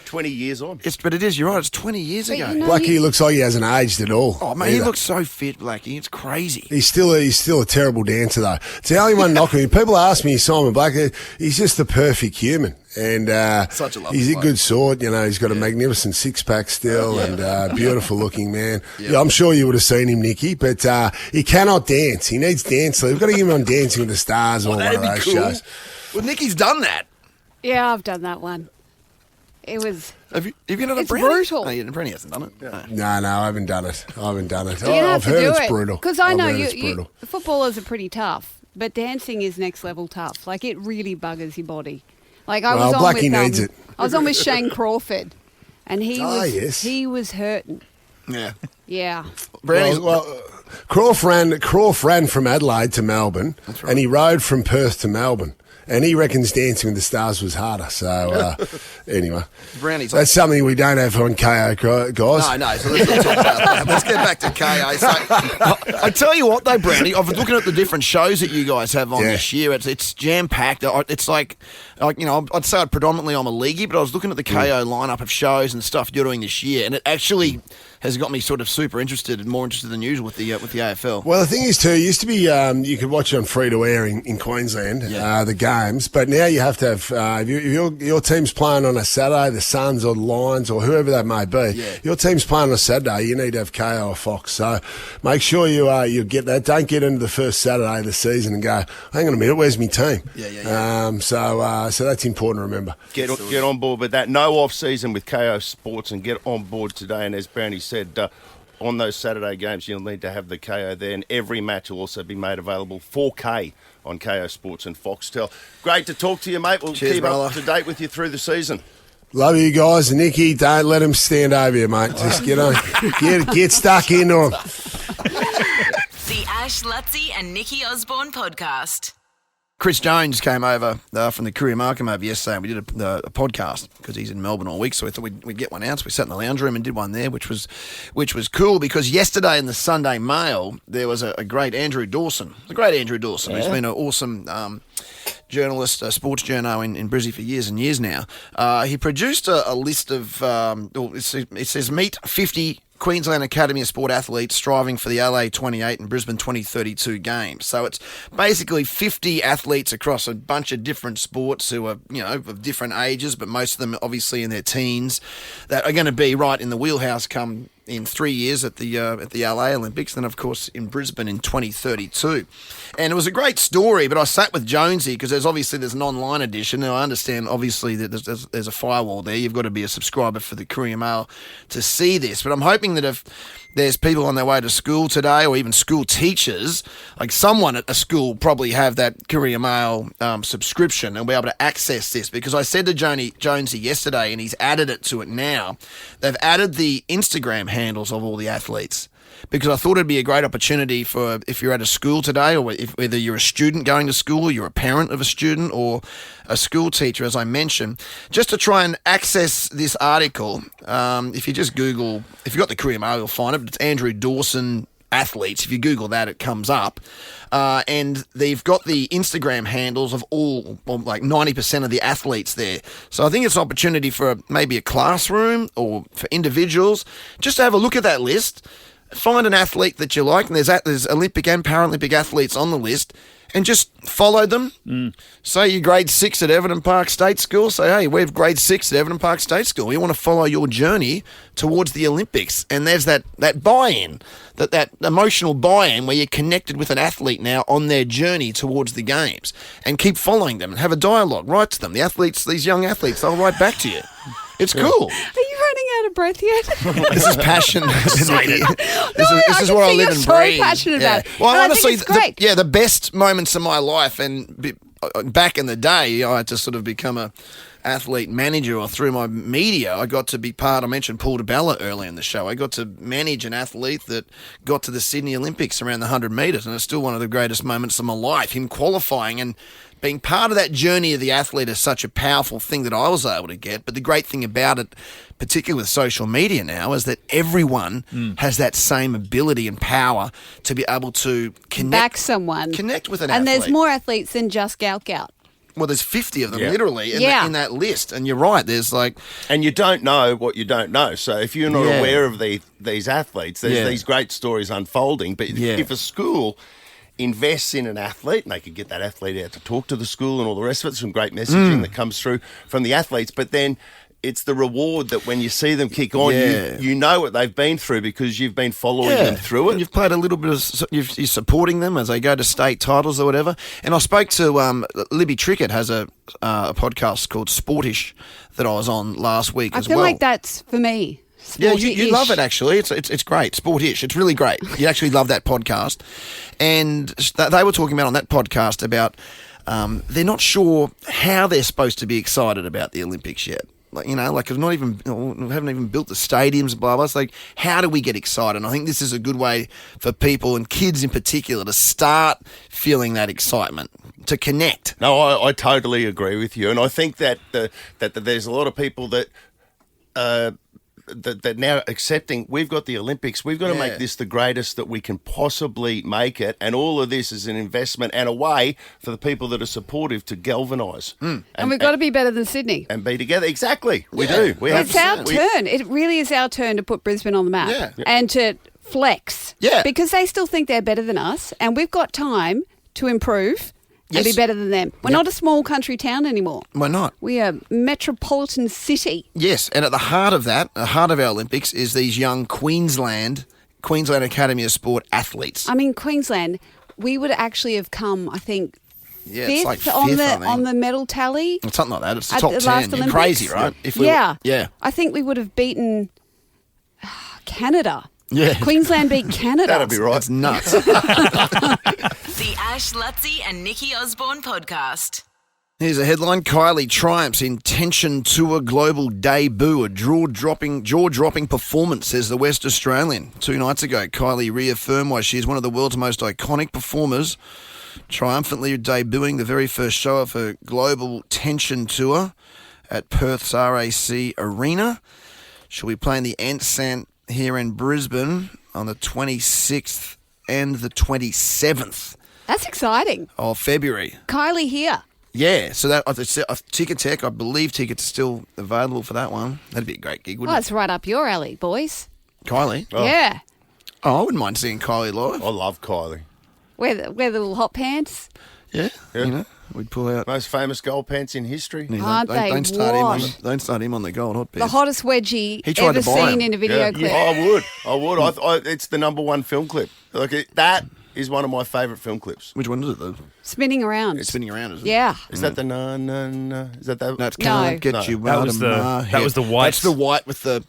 [SPEAKER 5] 20 years on.
[SPEAKER 3] But it is, you're right, it's 20 years ago.
[SPEAKER 6] You know,
[SPEAKER 14] Blackie looks like he hasn't aged at all.
[SPEAKER 3] Oh, man, he looks so fit, Blackie. It's crazy.
[SPEAKER 14] He's still a terrible dancer, though. It's the only one knocking him. People ask me, Simon Black, he's just the perfect human. And
[SPEAKER 3] such a lovely
[SPEAKER 14] he's a
[SPEAKER 3] bloke.
[SPEAKER 14] good sort, you know. He's got a magnificent six-pack still, and beautiful-looking man. Yeah, I'm sure you would have seen him, Nicky, but he cannot dance. He needs dance. We've got to get him on Dancing with the Stars or one of those shows.
[SPEAKER 3] Well, Nicky's done that.
[SPEAKER 6] Yeah, I've done that one. It was...
[SPEAKER 3] Have you done it?
[SPEAKER 6] It's brutal.
[SPEAKER 3] No, Brownie hasn't done it.
[SPEAKER 14] No, I haven't done it.
[SPEAKER 6] I've
[SPEAKER 14] heard it's brutal.
[SPEAKER 6] Because I know
[SPEAKER 14] it's brutal.
[SPEAKER 6] footballers are pretty tough, but dancing is next level tough. Like, it really buggers your body. Like, I was on
[SPEAKER 14] Blackie needs it.
[SPEAKER 6] I was on with Shane Crawford, and he was hurting.
[SPEAKER 3] Yeah.
[SPEAKER 6] Yeah.
[SPEAKER 14] Croft ran from Adelaide to Melbourne, and he rode from Perth to Melbourne. And he reckons Dancing with the Stars was harder. So, anyway.
[SPEAKER 3] Brownies.
[SPEAKER 14] That's something we don't have on KO, guys.
[SPEAKER 3] No. So let's not talk about that. Let's get back to KO. So, I tell you what, though, Brownie, I've been looking at the different shows that you guys have on this year. It's jam-packed. It's like, I'd say predominantly I'm a leaguey, but I was looking at the KO lineup of shows and stuff you're doing this year, and it actually has got me sort of super interested and more interested than usual with the AFL.
[SPEAKER 14] Well, the thing is, too, it used to be you could watch it on free-to-air in Queensland, the games, but now you have to have, if your team's playing on a Saturday, the Suns or the Lions or whoever that may be, your team's playing on a Saturday, you need to have KO or Fox. So make sure you get that. Don't get into the first Saturday of the season and go, hang on a minute, where's my team? So that's important to remember.
[SPEAKER 5] Get on board with that. No off-season with KO Sports, and get on board today. And as Brownie said, on those Saturday games, you'll need to have the KO there, and every match will also be made available 4K on KO Sports and Foxtel. Great to talk to you, mate. We'll keep up to date with you through the season.
[SPEAKER 14] Love you guys. And Nicky, don't let him stand over you, mate. Just get on. Get stuck into him.
[SPEAKER 1] The Ash Lutzi and Nikki Osborne podcast.
[SPEAKER 3] Chris Jones came over from the Courier Markham over yesterday, and we did a podcast because he's in Melbourne all week, so we thought we'd get one out. So we sat in the lounge room and did one there, which was cool, because yesterday in the Sunday Mail there was a great Andrew Dawson. The great Andrew Dawson, who's been an awesome journalist, a sports journo in Brizzy for years and years now. He produced a list of, it says meet 50 Queensland Academy of Sport athletes striving for the LA 28 and Brisbane 2032 games. So it's basically 50 athletes across a bunch of different sports who are, of different ages, but most of them obviously in their teens, that are going to be right in the wheelhouse come in 3 years at the LA Olympics, then of course in Brisbane in 2032. And it was a great story, but I sat with Jonesy because there's an online edition. Now I understand obviously that there's a firewall there. You've got to be a subscriber for the Courier Mail to see this, but I'm hoping that if there's people on their way to school today, or even school teachers, like someone at a school probably have that Courier Mail subscription and be able to access this, because I said to Jonesy yesterday, and he's added it to it now, they've added the Instagram handles of all the athletes, because I thought it'd be a great opportunity for if you're at a school today, or whether you're a student going to school, or you're a parent of a student, or a school teacher, as I mentioned, just to try and access this article. If you just Google, if you've got the Courier Mail, you'll find it. It's Andrew Dawson athletes. If you Google that, it comes up. And they've got the Instagram handles of all, like 90% of the athletes there. So I think it's an opportunity for maybe a classroom or for individuals just to have a look at that list. Find an athlete that you like, and there's Olympic and Paralympic athletes on the list, and just follow them. Say you're grade 6 at Everton Park State School. Say, hey, we're grade 6 at Everton Park State School. We want to follow your journey towards the Olympics. And there's that buy-in, that emotional buy-in where you're connected with an athlete now on their journey towards the games, and keep following them and have a dialogue. Write to them. The athletes, these young athletes, they'll write back to you. It's cool.
[SPEAKER 6] Are you running out of breath yet?
[SPEAKER 3] This is passion. This is what I live and
[SPEAKER 6] so
[SPEAKER 3] breathe.
[SPEAKER 6] Passionate about.
[SPEAKER 3] Well,
[SPEAKER 6] And
[SPEAKER 3] honestly,
[SPEAKER 6] I think it's great.
[SPEAKER 3] the best moments of my life, and back in the day, I had to sort of become a athlete manager, or through my media, I got to be part. I mentioned Paul DiBella earlier in the show. I got to manage an athlete that got to the Sydney Olympics around the 100 metres, and it's still one of the greatest moments of my life. Him qualifying and being part of that journey of the athlete is such a powerful thing that I was able to get. But the great thing about it, particularly with social media now, is that everyone has that same ability and power to be able to connect with an athlete.
[SPEAKER 6] And there's more athletes than just Gout.
[SPEAKER 3] Well, there's 50 of them, literally, in that list. And you're right, there's like...
[SPEAKER 5] And you don't know what you don't know. So if you're not aware of these athletes, there's these great stories unfolding. But if a school invests in an athlete, and they could get that athlete out to talk to the school and all the rest of it, some great messaging that comes through from the athletes, but then it's the reward that when you see them kick on, you know what they've been through because you've been following them through it.
[SPEAKER 3] And you've played a little bit of, you're supporting them as they go to state titles or whatever. And I spoke to Libby Trickett has a podcast called Sportish that I was on last week as well.
[SPEAKER 6] I feel like that's for me.
[SPEAKER 3] Yeah, you love it actually. It's great. Sportish. It's really great. You actually love that podcast. And they were talking about on that podcast about they're not sure how they're supposed to be excited about the Olympics yet. like, not even, we haven't even built the stadiums, blah, blah. It's like, how do we get excited? And I think this is a good way for people and kids in particular to start feeling that excitement, to connect.
[SPEAKER 5] No, I totally agree with you. And I think that that there's a lot of people that now accepting we've got the Olympics, we've got to make this the greatest that we can possibly make it, and all of this is an investment and a way for the people that are supportive to galvanise.
[SPEAKER 6] And we've got to be better than Sydney.
[SPEAKER 5] And be together. Exactly. We do.
[SPEAKER 6] It's our turn. It really is our turn to put Brisbane on the map and to flex.
[SPEAKER 3] Yeah.
[SPEAKER 6] Because they still think they're better than us, and we've got time to improve and be better than them. We're not a small country town anymore.
[SPEAKER 3] We're not.
[SPEAKER 6] We are a metropolitan city.
[SPEAKER 3] Yes, and at the heart of that, the heart of our Olympics, is these young Queensland Academy of Sport athletes.
[SPEAKER 6] I mean, Queensland, we would actually have come, I think,
[SPEAKER 3] Yeah,
[SPEAKER 6] fifth,
[SPEAKER 3] it's like fifth
[SPEAKER 6] on the medal tally.
[SPEAKER 3] Or something like that. It's the
[SPEAKER 6] at
[SPEAKER 3] top
[SPEAKER 6] the
[SPEAKER 3] 10.
[SPEAKER 6] last Olympics.
[SPEAKER 3] Crazy, right?
[SPEAKER 6] Yeah. I think we would have beaten Canada.
[SPEAKER 3] Yeah.
[SPEAKER 6] Queensland beat Canada.
[SPEAKER 5] That'd be right.
[SPEAKER 3] It's nuts.
[SPEAKER 1] The Ash, Lutzi and Nikki Osborne podcast.
[SPEAKER 3] Here's a headline. Kylie triumphs in Tension Tour global debut. A jaw-dropping performance, says the West Australian. 2 nights ago, Kylie reaffirmed why she is one of the world's most iconic performers, triumphantly debuting the very first show of her global Tension Tour at Perth's RAC Arena. She'll be playing the Ansant here in Brisbane on the 26th and the 27th
[SPEAKER 6] That's exciting.
[SPEAKER 3] of February.
[SPEAKER 6] Kylie here.
[SPEAKER 3] Yeah, so that Ticket Tech, I believe tickets are still available for that one. That'd be a great gig,
[SPEAKER 6] Well,
[SPEAKER 3] wouldn't
[SPEAKER 6] it's right up your alley, boys.
[SPEAKER 3] it? Kylie?
[SPEAKER 6] Yeah.
[SPEAKER 3] Oh, I wouldn't mind seeing Kylie live.
[SPEAKER 5] I love Kylie.
[SPEAKER 6] Wear the little hot pants.
[SPEAKER 3] Yeah, you know, we'd pull out.
[SPEAKER 5] Most famous gold pants in history.
[SPEAKER 3] Yeah,
[SPEAKER 6] Aren't they
[SPEAKER 3] don't start him on
[SPEAKER 6] washed?
[SPEAKER 3] don't start him on the gold hot
[SPEAKER 6] The
[SPEAKER 3] pants.
[SPEAKER 6] hottest wedgie
[SPEAKER 3] He tried
[SPEAKER 6] ever
[SPEAKER 3] to buy
[SPEAKER 6] seen
[SPEAKER 3] him.
[SPEAKER 6] in a video clip.
[SPEAKER 5] I would. It's the number one film clip. That is one of my favourite film clips.
[SPEAKER 3] Which one is it though?
[SPEAKER 6] Spinning around.
[SPEAKER 3] It's spinning around, isn't it?
[SPEAKER 6] Yeah.
[SPEAKER 5] Is that the no? Is that that?
[SPEAKER 3] No, it's Can't Get You
[SPEAKER 4] That
[SPEAKER 3] Out
[SPEAKER 4] was
[SPEAKER 3] of
[SPEAKER 4] the-
[SPEAKER 3] My
[SPEAKER 4] that
[SPEAKER 3] Head.
[SPEAKER 4] was the white-
[SPEAKER 3] That's the white with the...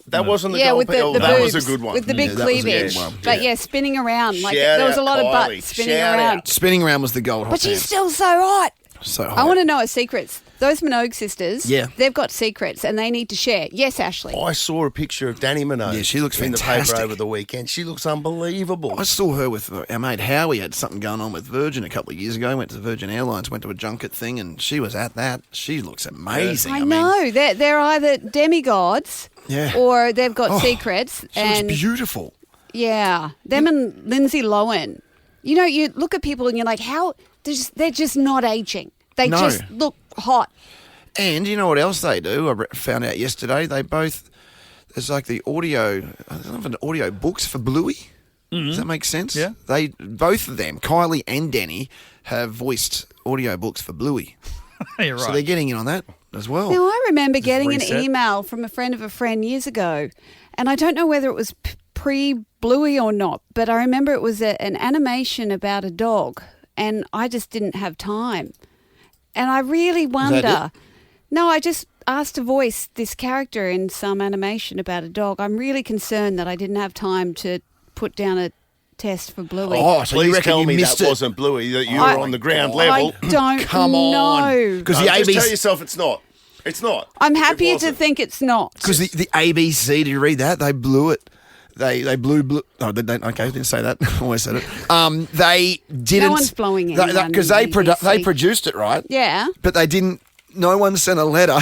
[SPEAKER 5] That wasn't the
[SPEAKER 6] Yeah,
[SPEAKER 5] gold
[SPEAKER 6] with
[SPEAKER 5] pedal.
[SPEAKER 6] the
[SPEAKER 5] That was
[SPEAKER 6] boobs,
[SPEAKER 5] a good one.
[SPEAKER 6] with the big
[SPEAKER 3] Yeah, that was a good
[SPEAKER 6] cleavage.
[SPEAKER 3] one.
[SPEAKER 6] But yeah, spinning around. Like
[SPEAKER 5] Shout
[SPEAKER 6] there was a
[SPEAKER 5] out
[SPEAKER 6] lot of
[SPEAKER 5] Kylie.
[SPEAKER 6] butts spinning
[SPEAKER 5] Shout
[SPEAKER 6] around.
[SPEAKER 5] out.
[SPEAKER 3] Spinning around was the gold hot
[SPEAKER 6] But she's
[SPEAKER 3] pants.
[SPEAKER 6] still so hot.
[SPEAKER 3] So hot.
[SPEAKER 6] I want to know her secrets. Those Minogue sisters,
[SPEAKER 3] Yeah.
[SPEAKER 6] they've got secrets and they need to share. Yes, Ashley.
[SPEAKER 5] I saw a picture of Danny Minogue.
[SPEAKER 3] Yeah, she looks
[SPEAKER 5] in the
[SPEAKER 3] fantastic.
[SPEAKER 5] paper over the weekend. She looks unbelievable.
[SPEAKER 3] I saw her with our mate Howie. Had something going on with Virgin a couple of years ago. Went to Virgin Airlines, went to a junket thing, and she was at that. She looks amazing.
[SPEAKER 6] I
[SPEAKER 3] mean,
[SPEAKER 6] know. They're either demigods
[SPEAKER 3] Yeah.
[SPEAKER 6] or they've got
[SPEAKER 3] Oh,
[SPEAKER 6] secrets.
[SPEAKER 3] she
[SPEAKER 6] And
[SPEAKER 3] looks beautiful.
[SPEAKER 6] yeah, them and Lindsay Lohan. You know, you look at people and you're like, how? They're just not aging. They
[SPEAKER 3] No.
[SPEAKER 6] just look hot.
[SPEAKER 3] And you know what else they do? I found out yesterday. They both, there's like the audio, I don't know if an audio books for Bluey. Does that make sense?
[SPEAKER 4] Yeah.
[SPEAKER 3] They, both of them, Kylie and Danny, have voiced audio books for Bluey.
[SPEAKER 4] You're right.
[SPEAKER 3] So they're getting in on that as well.
[SPEAKER 6] Now, I remember getting an
[SPEAKER 4] reset.
[SPEAKER 6] email from a friend of a friend years ago, and I don't know whether it was pre-Bluey or not, but I remember it was an animation about a dog, and I just didn't have time. And I really wonder... No, I just asked to voice this character in some animation about a dog. I'm really concerned that I didn't have time to put down a test for Bluey.
[SPEAKER 3] Oh, so you
[SPEAKER 5] Please
[SPEAKER 3] reckon
[SPEAKER 5] tell
[SPEAKER 3] you
[SPEAKER 5] me
[SPEAKER 3] missed
[SPEAKER 5] that
[SPEAKER 3] it?
[SPEAKER 5] wasn't Bluey, that you were on the ground level.
[SPEAKER 6] I don't
[SPEAKER 3] Come
[SPEAKER 6] know.
[SPEAKER 3] on. Because the
[SPEAKER 5] Just tell
[SPEAKER 3] ABC...
[SPEAKER 5] yourself it's not. It's not.
[SPEAKER 6] I'm
[SPEAKER 5] It
[SPEAKER 6] happier to
[SPEAKER 5] wasn't.
[SPEAKER 6] think it's not.
[SPEAKER 3] Because the ABC, did you read that? They blew it. They blew. Oh, they don't. Okay, I didn't say that. I always said it. They didn't.
[SPEAKER 6] No one's blowing anyone
[SPEAKER 3] because
[SPEAKER 6] in
[SPEAKER 3] they
[SPEAKER 6] ABC.
[SPEAKER 3] produced it, right?
[SPEAKER 6] Yeah.
[SPEAKER 3] But they didn't. No one sent a letter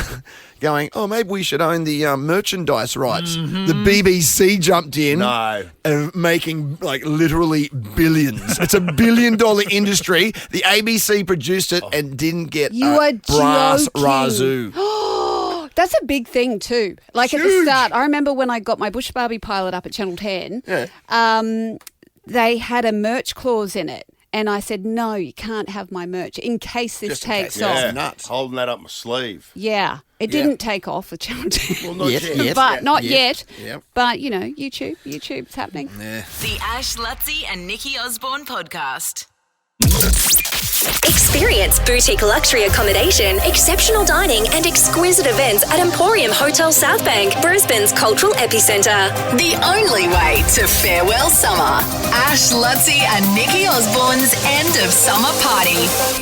[SPEAKER 3] going, oh, maybe we should own the merchandise rights. The BBC jumped in.
[SPEAKER 5] No.
[SPEAKER 3] And making like literally billions. It's $1 billion industry. The ABC produced it and didn't get
[SPEAKER 6] You
[SPEAKER 3] a
[SPEAKER 6] are
[SPEAKER 3] brass
[SPEAKER 6] joking.
[SPEAKER 3] razoo.
[SPEAKER 6] That's a big thing too. Like at the start, I remember when I got my Bush Barbie pilot up at Channel 10, they had a merch clause in it. And I said, no, you can't have my merch in case this
[SPEAKER 3] Just in
[SPEAKER 6] takes
[SPEAKER 3] case.
[SPEAKER 6] off.
[SPEAKER 3] Yeah.
[SPEAKER 5] Yeah,
[SPEAKER 3] nuts.
[SPEAKER 5] holding that up my sleeve.
[SPEAKER 6] Yeah. It didn't take off with Channel 10.
[SPEAKER 5] Well, not yet.
[SPEAKER 6] But not yet.
[SPEAKER 3] Yep.
[SPEAKER 6] But, you know, YouTube's happening.
[SPEAKER 1] The Ash, Lutzi and Nikki Osborne podcast.
[SPEAKER 11] Experience boutique luxury accommodation, exceptional dining, and exquisite events at Emporium Hotel South Bank, Brisbane's cultural epicentre.
[SPEAKER 1] The only way to farewell summer. Ash, Lutzi and Nikki Osborne's end of summer party.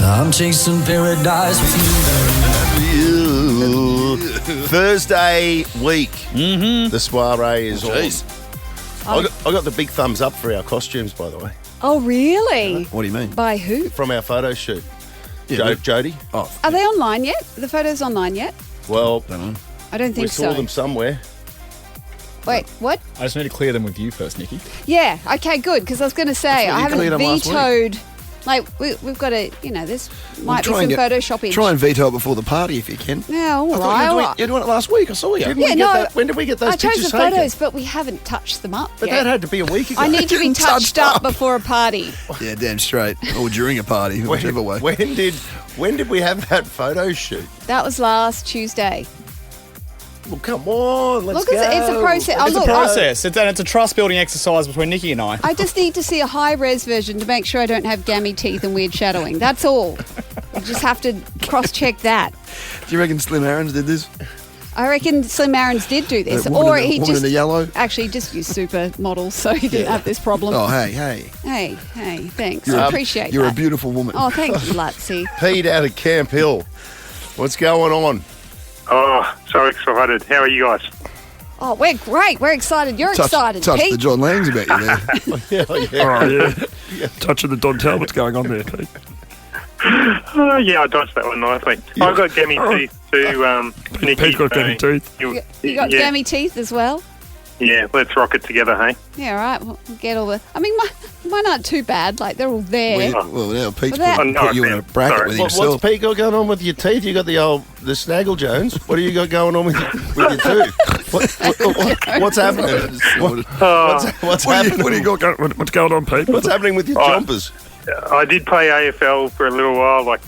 [SPEAKER 15] I'm chasing paradise with you.
[SPEAKER 5] Thursday week, the soiree is on. I got the big thumbs up for our costumes, by the way.
[SPEAKER 6] Oh, really?
[SPEAKER 3] What do you mean?
[SPEAKER 6] By who?
[SPEAKER 5] From our photo shoot.
[SPEAKER 3] Yeah,
[SPEAKER 5] Jody.
[SPEAKER 3] Oh,
[SPEAKER 6] Are they online yet? The photos online yet?
[SPEAKER 5] Well,
[SPEAKER 6] I don't think
[SPEAKER 5] we
[SPEAKER 6] so.
[SPEAKER 5] saw them somewhere.
[SPEAKER 6] Wait, what?
[SPEAKER 15] I just need to clear them with you first, Nikki.
[SPEAKER 6] Yeah, okay, good, because I was going to say, I haven't
[SPEAKER 3] cleared them last
[SPEAKER 6] vetoed. Like, we've got to, this might be some photoshopping.
[SPEAKER 3] Try and veto it before the party if you can.
[SPEAKER 6] Yeah, all
[SPEAKER 3] I thought
[SPEAKER 6] right.
[SPEAKER 3] you were doing it last week. I saw you.
[SPEAKER 5] When did we get those
[SPEAKER 6] I chose
[SPEAKER 5] pictures
[SPEAKER 6] the
[SPEAKER 5] taken?
[SPEAKER 6] photos, but we haven't touched them up
[SPEAKER 5] But
[SPEAKER 6] yet.
[SPEAKER 5] that had to be a week ago.
[SPEAKER 6] I need to be touched up before a party.
[SPEAKER 3] Yeah, damn straight. Or during a party, whichever way.
[SPEAKER 5] When did we have that photo shoot?
[SPEAKER 6] That was last Tuesday.
[SPEAKER 5] Well, come on, let's
[SPEAKER 6] Look,
[SPEAKER 5] go.
[SPEAKER 6] it's a process.
[SPEAKER 15] It's a process. It's a trust-building exercise between Nikki and I.
[SPEAKER 6] I just need to see a high-res version to make sure I don't have gammy teeth and weird shadowing. That's all. I just have to cross-check that.
[SPEAKER 3] Do you reckon Slim Aarons did this?
[SPEAKER 6] I reckon Slim Aarons did do this.
[SPEAKER 3] Woman
[SPEAKER 6] Or
[SPEAKER 3] in the-
[SPEAKER 6] he
[SPEAKER 3] woman
[SPEAKER 6] just...
[SPEAKER 3] in the yellow?
[SPEAKER 6] Actually, just used supermodels, so he didn't have this problem.
[SPEAKER 3] Oh, hey.
[SPEAKER 6] Hey, thanks.
[SPEAKER 3] You're
[SPEAKER 6] I
[SPEAKER 3] a-
[SPEAKER 6] appreciate
[SPEAKER 3] You're
[SPEAKER 6] that.
[SPEAKER 3] a beautiful woman.
[SPEAKER 6] Oh, thank you, Lutzy.
[SPEAKER 5] Pete out of Camp Hill. What's going on?
[SPEAKER 16] Oh, so excited. How are you guys?
[SPEAKER 6] Oh, we're great. We're excited. You're excited,
[SPEAKER 3] Touch
[SPEAKER 6] Pete.
[SPEAKER 3] the John Langs about you there.
[SPEAKER 16] Yeah.
[SPEAKER 17] Touching the Don Talbot's going on there, Pete.
[SPEAKER 16] Yeah, I dodged that one nicely. I've got gammy teeth too, Nikki.
[SPEAKER 17] Pete's got gammy teeth.
[SPEAKER 6] You got
[SPEAKER 16] yeah.
[SPEAKER 6] gammy teeth as well?
[SPEAKER 16] Yeah, let's rock it together, hey?
[SPEAKER 6] Yeah, all right. We'll get all the... I mean, mine aren't too bad. Like, they're all there.
[SPEAKER 3] Well, now Pete's
[SPEAKER 6] But that-
[SPEAKER 3] put you in a bracket with himself.
[SPEAKER 5] What's Pete got going on with your teeth? You got the Snaggle Jones. What do you got going on with your tooth? What's happening? What's happening?
[SPEAKER 17] What do you got going? What's going on, Pete?
[SPEAKER 5] What's happening with your jumpers?
[SPEAKER 16] I did play AFL for a little while, like,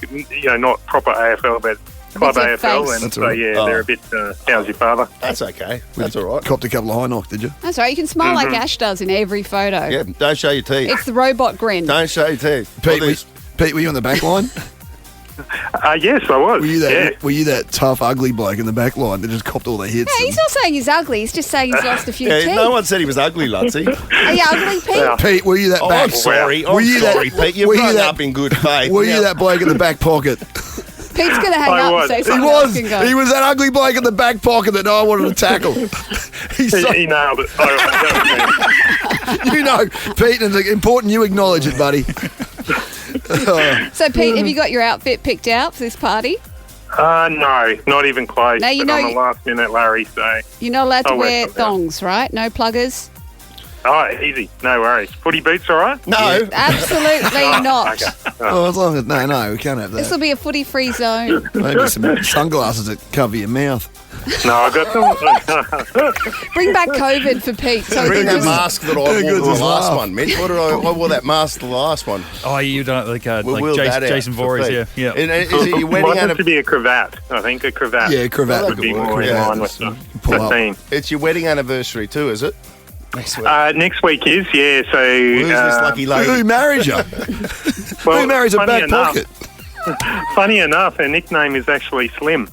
[SPEAKER 16] not proper AFL, but club
[SPEAKER 6] With your
[SPEAKER 16] AFL.
[SPEAKER 6] face.
[SPEAKER 16] And
[SPEAKER 3] That's
[SPEAKER 16] so,
[SPEAKER 3] all right.
[SPEAKER 16] yeah, they're a bit, how's your father?
[SPEAKER 5] That's okay. That's all right.
[SPEAKER 3] Copped a couple of high knock, did you?
[SPEAKER 6] That's right. You can smile like Ash does in every photo.
[SPEAKER 5] Yeah, don't show your teeth.
[SPEAKER 6] It's the robot grin.
[SPEAKER 5] Don't show your teeth.
[SPEAKER 3] Pete, were you on the back line?
[SPEAKER 16] Yes, I was.
[SPEAKER 3] Were you that tough, ugly bloke in the back line that just copped all the hits?
[SPEAKER 6] Yeah, he's not saying he's ugly. He's just saying he's lost a few teeth.
[SPEAKER 5] No one said he was ugly, Lutzy.
[SPEAKER 6] Are you ugly, Pete?
[SPEAKER 3] Pete, were you that
[SPEAKER 5] Oh,
[SPEAKER 3] back?
[SPEAKER 5] I'm sorry.
[SPEAKER 3] Were you
[SPEAKER 5] sorry,
[SPEAKER 3] that,
[SPEAKER 5] Pete. You've
[SPEAKER 3] were you
[SPEAKER 5] grown
[SPEAKER 3] that-
[SPEAKER 5] up in good faith.
[SPEAKER 3] Were you
[SPEAKER 5] Now-
[SPEAKER 3] that bloke in the back pocket?
[SPEAKER 6] Pete's going to hang up and say
[SPEAKER 3] He
[SPEAKER 6] something else
[SPEAKER 3] was.
[SPEAKER 6] can go.
[SPEAKER 3] He was that ugly bloke in the back pocket that no one wanted to tackle.
[SPEAKER 16] He nailed it.
[SPEAKER 3] You know, Pete, and it's important you acknowledge it, buddy.
[SPEAKER 6] So, Pete, have you got your outfit picked out for this party?
[SPEAKER 16] No, not even close.
[SPEAKER 6] Now, you
[SPEAKER 16] but
[SPEAKER 6] know
[SPEAKER 16] I'm
[SPEAKER 6] you-
[SPEAKER 16] a last minute Larry, so...
[SPEAKER 6] You're not allowed to
[SPEAKER 16] I'll
[SPEAKER 6] wear
[SPEAKER 16] work something out.
[SPEAKER 6] thongs, right? No pluggers?
[SPEAKER 16] Oh, easy. No worries. Footy boots, all right?
[SPEAKER 5] No.
[SPEAKER 6] Absolutely not.
[SPEAKER 16] Okay.
[SPEAKER 3] Oh, as long as no, we can't have
[SPEAKER 6] This
[SPEAKER 3] that.
[SPEAKER 6] will be a footy-free zone.
[SPEAKER 3] Maybe some sunglasses that cover your mouth.
[SPEAKER 16] No, I got them.
[SPEAKER 6] Bring back COVID for Pete. So
[SPEAKER 5] Bring
[SPEAKER 6] he
[SPEAKER 5] that
[SPEAKER 6] can just-
[SPEAKER 5] mask that I wore
[SPEAKER 3] good
[SPEAKER 5] the
[SPEAKER 3] as
[SPEAKER 5] last
[SPEAKER 3] laugh.
[SPEAKER 5] one, Mitch. I wore that mask the last one.
[SPEAKER 4] Oh, you done it like
[SPEAKER 5] We'll wheel
[SPEAKER 4] Jason,
[SPEAKER 5] that out
[SPEAKER 4] Jason
[SPEAKER 5] for
[SPEAKER 4] Voorhees,
[SPEAKER 5] Pete.
[SPEAKER 4] yeah.
[SPEAKER 5] And is it your wedding
[SPEAKER 16] Might have to
[SPEAKER 5] anniversary?
[SPEAKER 16] be a cravat, I think. A cravat.
[SPEAKER 3] Yeah, cravat
[SPEAKER 16] would
[SPEAKER 3] would
[SPEAKER 16] be
[SPEAKER 3] work.
[SPEAKER 16] more in
[SPEAKER 3] Yeah,
[SPEAKER 16] line with
[SPEAKER 3] pull
[SPEAKER 16] the
[SPEAKER 3] up.
[SPEAKER 16] theme.
[SPEAKER 5] It's your wedding anniversary too, is it? Next week.
[SPEAKER 16] Next week is, yeah, so...
[SPEAKER 5] Who's this lucky lady?
[SPEAKER 3] Who marries you?
[SPEAKER 16] well,
[SPEAKER 3] Who marries a
[SPEAKER 16] funny
[SPEAKER 3] back
[SPEAKER 16] enough-
[SPEAKER 3] pocket?
[SPEAKER 16] Funny enough, her nickname is actually Slim.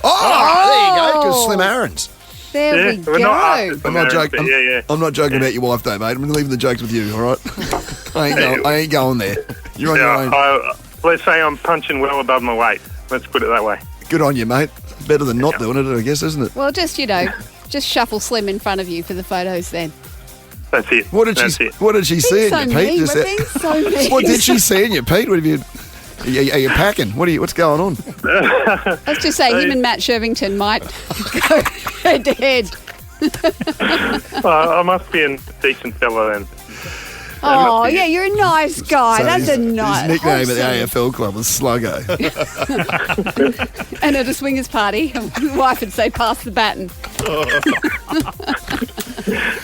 [SPEAKER 3] Oh, there you go, because Slim Aarons.
[SPEAKER 6] There
[SPEAKER 16] Yeah,
[SPEAKER 6] we
[SPEAKER 16] we're
[SPEAKER 6] go.
[SPEAKER 16] not after
[SPEAKER 3] I'm
[SPEAKER 16] Slim
[SPEAKER 3] not
[SPEAKER 16] Aarons,
[SPEAKER 3] joking.
[SPEAKER 16] but yeah.
[SPEAKER 3] I'm not joking about your wife, though, mate. I'm leaving the jokes with you. All right? I ain't going there. You're on your own.
[SPEAKER 16] Let's say I'm punching well above my weight. Let's put it that way.
[SPEAKER 3] Good on you, mate. Better than not doing it, I guess, isn't it?
[SPEAKER 6] Well, just, just shuffle Slim in front of you for the photos then.
[SPEAKER 16] That's it.
[SPEAKER 3] What did
[SPEAKER 16] That's
[SPEAKER 3] she?
[SPEAKER 16] it.
[SPEAKER 3] What did she see in
[SPEAKER 6] so
[SPEAKER 3] you, Pete?
[SPEAKER 6] mean.
[SPEAKER 3] Just
[SPEAKER 6] We're
[SPEAKER 3] that-
[SPEAKER 6] being so mean.
[SPEAKER 3] What did she see in you, Pete? What have you? Are you packing? What's going on?
[SPEAKER 6] Let's just say him and Matt Shervington might go head to head.
[SPEAKER 16] I must be a decent fella then.
[SPEAKER 6] Oh, yeah, you're a nice guy.
[SPEAKER 3] So
[SPEAKER 6] That's
[SPEAKER 3] his,
[SPEAKER 6] a nice...
[SPEAKER 3] His nickname
[SPEAKER 6] wholesome.
[SPEAKER 3] at the AFL club was Sluggo.
[SPEAKER 6] And at a swingers party, the wife would say, pass the baton.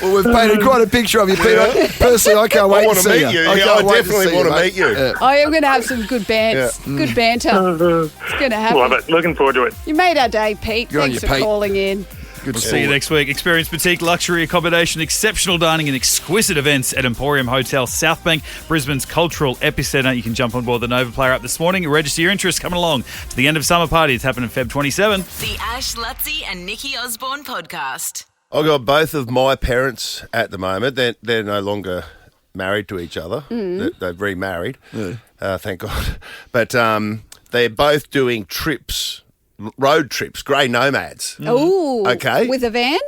[SPEAKER 3] Well, we've painted quite a picture of you, Pete. Personally, I can't wait
[SPEAKER 5] want
[SPEAKER 3] to
[SPEAKER 5] to
[SPEAKER 3] see
[SPEAKER 5] meet you.
[SPEAKER 3] I
[SPEAKER 5] Yeah,
[SPEAKER 3] can't
[SPEAKER 5] I
[SPEAKER 3] wait
[SPEAKER 5] definitely
[SPEAKER 3] see
[SPEAKER 5] want to
[SPEAKER 3] mate.
[SPEAKER 5] meet you.
[SPEAKER 3] Yeah.
[SPEAKER 6] Oh, yeah, we're going to have some good bands. Good banter. It's going to happen.
[SPEAKER 16] Love it. Looking forward to it.
[SPEAKER 6] You made our day, Pete.
[SPEAKER 3] Good on
[SPEAKER 6] Thanks
[SPEAKER 3] you,
[SPEAKER 6] for
[SPEAKER 3] Pete.
[SPEAKER 6] calling in.
[SPEAKER 3] Good to
[SPEAKER 4] See you next week. Experience boutique luxury accommodation, exceptional dining and exquisite events at Emporium Hotel Southbank, Brisbane's cultural epicentre. You can jump on board the Nova Player app this morning. Register your interest coming along to the end of summer party. It's happening Feb 27.
[SPEAKER 1] The Ash, Lutzy and Nikki Osborne podcast.
[SPEAKER 5] I've got both of my parents at the moment. They're no longer married to each other. They've remarried, thank God. But they're both doing trips road trips, grey nomads.
[SPEAKER 6] Ooh.
[SPEAKER 5] Okay.
[SPEAKER 6] With a van?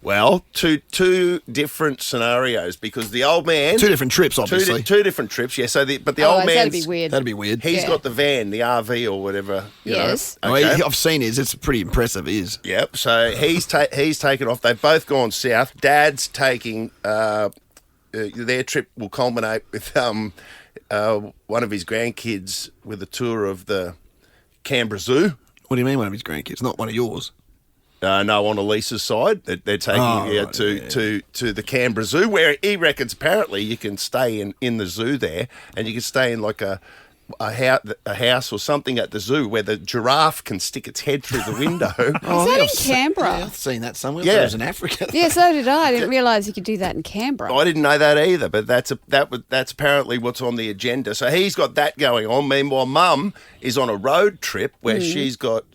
[SPEAKER 5] Well, two different scenarios because the old man...
[SPEAKER 3] Two different trips, obviously.
[SPEAKER 5] Two different trips, yeah. So the old man...
[SPEAKER 6] That'd be weird.
[SPEAKER 3] That'd be weird.
[SPEAKER 5] He's got the van, the RV or whatever.
[SPEAKER 6] Yes.
[SPEAKER 5] You know. Okay.
[SPEAKER 3] I've seen his. It's pretty impressive, his.
[SPEAKER 5] Yep. So he's taken off. They've both gone south. Dad's taking... their trip will culminate with one of his grandkids with a tour of the Canberra Zoo.
[SPEAKER 3] What do you mean one of his grandkids? Not one of yours?
[SPEAKER 5] No, on Elisa's side. They're taking to the Canberra Zoo, where he reckons apparently you can stay in the zoo there, and you can stay in like a house or something at the zoo where the giraffe can stick its head through the window.
[SPEAKER 6] Is that in Canberra?
[SPEAKER 3] I've seen that somewhere.
[SPEAKER 5] Yeah.
[SPEAKER 3] It was in Africa.
[SPEAKER 6] Yeah, so did I. I didn't realise you could do that in Canberra.
[SPEAKER 5] I didn't know that either, but that's apparently what's on the agenda. So he's got that going on. Meanwhile, Mum is on a road trip where she's got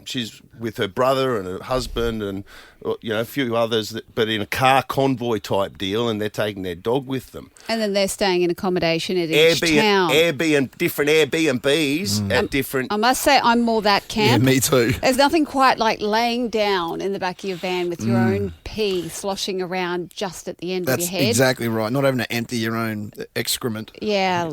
[SPEAKER 5] she's with her brother and her husband and a few others, but in a car convoy type deal, and they're taking their dog with them.
[SPEAKER 6] And then they're staying in accommodation at each town.
[SPEAKER 5] Different Airbnbs at different...
[SPEAKER 6] I must say, I'm more that camp.
[SPEAKER 3] Yeah, me too.
[SPEAKER 6] There's nothing quite like laying down in the back of your van with your own pee sloshing around just at the end of your head.
[SPEAKER 3] That's exactly right. Not having to empty your own excrement.
[SPEAKER 6] Yeah,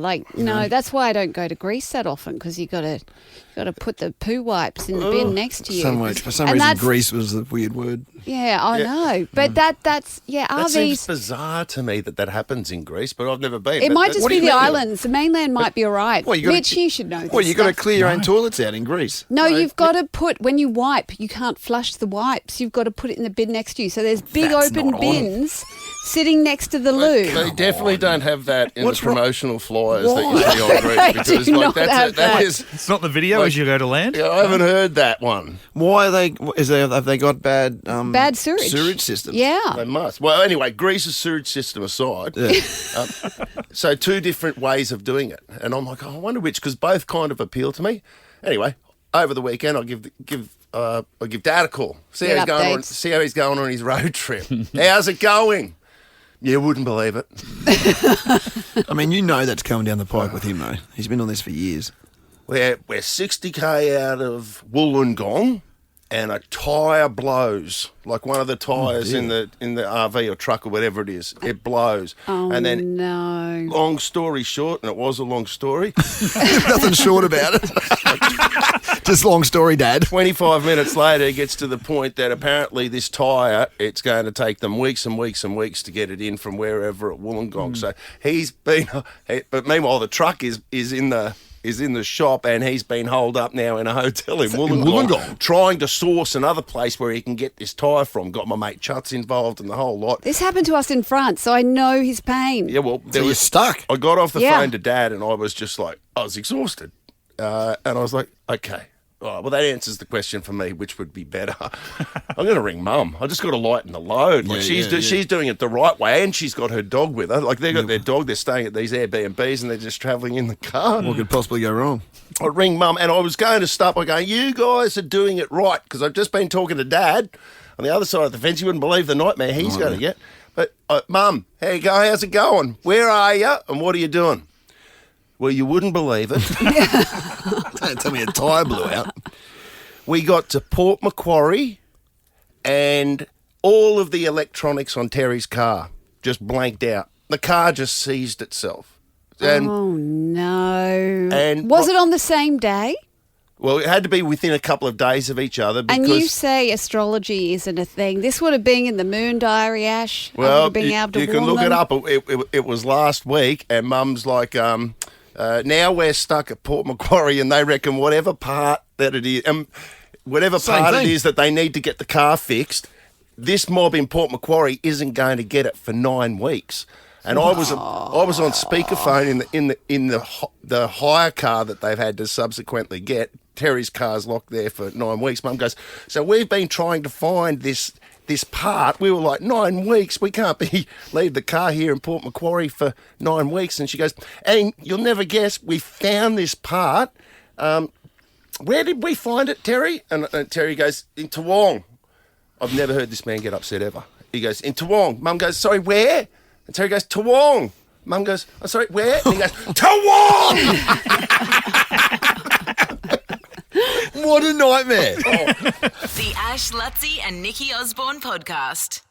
[SPEAKER 6] that's why I don't go to Greece that often, because you got to put the poo wipes in the bin next to you.
[SPEAKER 3] For some reason, Greece was a weird word.
[SPEAKER 6] Yeah, I know. But that's
[SPEAKER 5] That
[SPEAKER 6] RVs...
[SPEAKER 5] seems bizarre to me that happens in Greece, but I've never been.
[SPEAKER 6] It might just be the islands. The mainland might be all right. Mitch, you should know this.
[SPEAKER 3] Well, you've got to clear your own toilets out in Greece.
[SPEAKER 6] No, you've got to put, when you wipe, you can't flush the wipes. You've got to put it in the bin next to you. So there's big open bins sitting next to the loo.
[SPEAKER 5] They definitely don't have that in the promotional flyers that you see on Greece. Because
[SPEAKER 4] It's not the video as you go to land.
[SPEAKER 5] Yeah, I haven't heard that one.
[SPEAKER 3] Why are they? Have they got bad
[SPEAKER 6] sewage
[SPEAKER 3] systems?
[SPEAKER 6] Yeah,
[SPEAKER 5] they must. Well, anyway, Greece's sewage system aside, so two different ways of doing it, and I'm like, I wonder which, because both kind of appeal to me. Anyway, over the weekend, I'll give Dad a call. See how he's going on his road trip. How's it going? You wouldn't believe it.
[SPEAKER 3] I mean, you know that's coming down the pike with him, though. He's been on this for years.
[SPEAKER 5] We're 60k out of Wollongong, and a tyre blows, like one of the tyres in the RV or truck or whatever it is. It blows.
[SPEAKER 6] Oh,
[SPEAKER 5] and then,
[SPEAKER 6] no.
[SPEAKER 5] Long story short, and it was a long story.
[SPEAKER 3] Nothing short about it. Just long story, Dad.
[SPEAKER 5] 25 minutes later, it gets to the point that apparently this tyre, it's going to take them weeks and weeks and weeks to get it in from wherever at Wollongong. So he's been, but meanwhile the truck is in the shop, and he's been holed up now in a hotel in Wollongong, trying to source another place where he can get this tyre from. Got my mate Chuts involved and the whole lot.
[SPEAKER 6] This happened to us in France, so I know his pain.
[SPEAKER 5] Yeah, well,
[SPEAKER 3] you're stuck.
[SPEAKER 5] I got off the phone to Dad, and I was just like, I was exhausted. And I was like, okay. Oh, well, that answers the question for me, which would be better. I'm going to ring Mum. I just got to lighten the load. Like she's doing it the right way, and she's got her dog with her. Like, they've got their dog. They're staying at these Airbnbs, and they're just travelling in the car.
[SPEAKER 3] What could possibly go wrong?
[SPEAKER 5] I ring Mum, and I was going to stop by going, you guys are doing it right, because I've just been talking to Dad on the other side of the fence. You wouldn't believe the nightmare he's going to get. But, Mum, how you going? How's it going? Where are you? And what are you doing? Well, you wouldn't believe it.
[SPEAKER 3] Don't tell me a tyre blew out.
[SPEAKER 5] We got to Port Macquarie, and all of the electronics on Terry's car just blanked out. The car just seized itself. And,
[SPEAKER 6] oh, no.
[SPEAKER 5] And
[SPEAKER 6] was it on the same day?
[SPEAKER 5] Well, it had to be within a couple of days of each other. Because,
[SPEAKER 6] and you say astrology isn't a thing. This would have been in the Moon Diary, Ash.
[SPEAKER 5] Well, you can look it up. It was last week, and Mum's like, now we're stuck at Port Macquarie, and they reckon whatever part that it is, it is that they need to get the car fixed, this mob in Port Macquarie isn't going to get it for 9 weeks. And I was on speakerphone in the hire car that they've had to subsequently get. Terry's car's locked there for 9 weeks. Mum goes, so we've been trying to find this part. We were like, 9 weeks? We can't leave the car here in Port Macquarie for 9 weeks. And she goes, and you'll never guess, we found this part. Where did we find it, Terry? And Terry goes, in Toowong. I've never heard this man get upset ever. He goes, in Toowong. Mum goes, sorry, where? And Terry goes, Toowong. Mum goes, oh, sorry, where? And he goes, Toowong!
[SPEAKER 3] What a nightmare.
[SPEAKER 1] The Ash, Lutzi and Nikki Osborne podcast.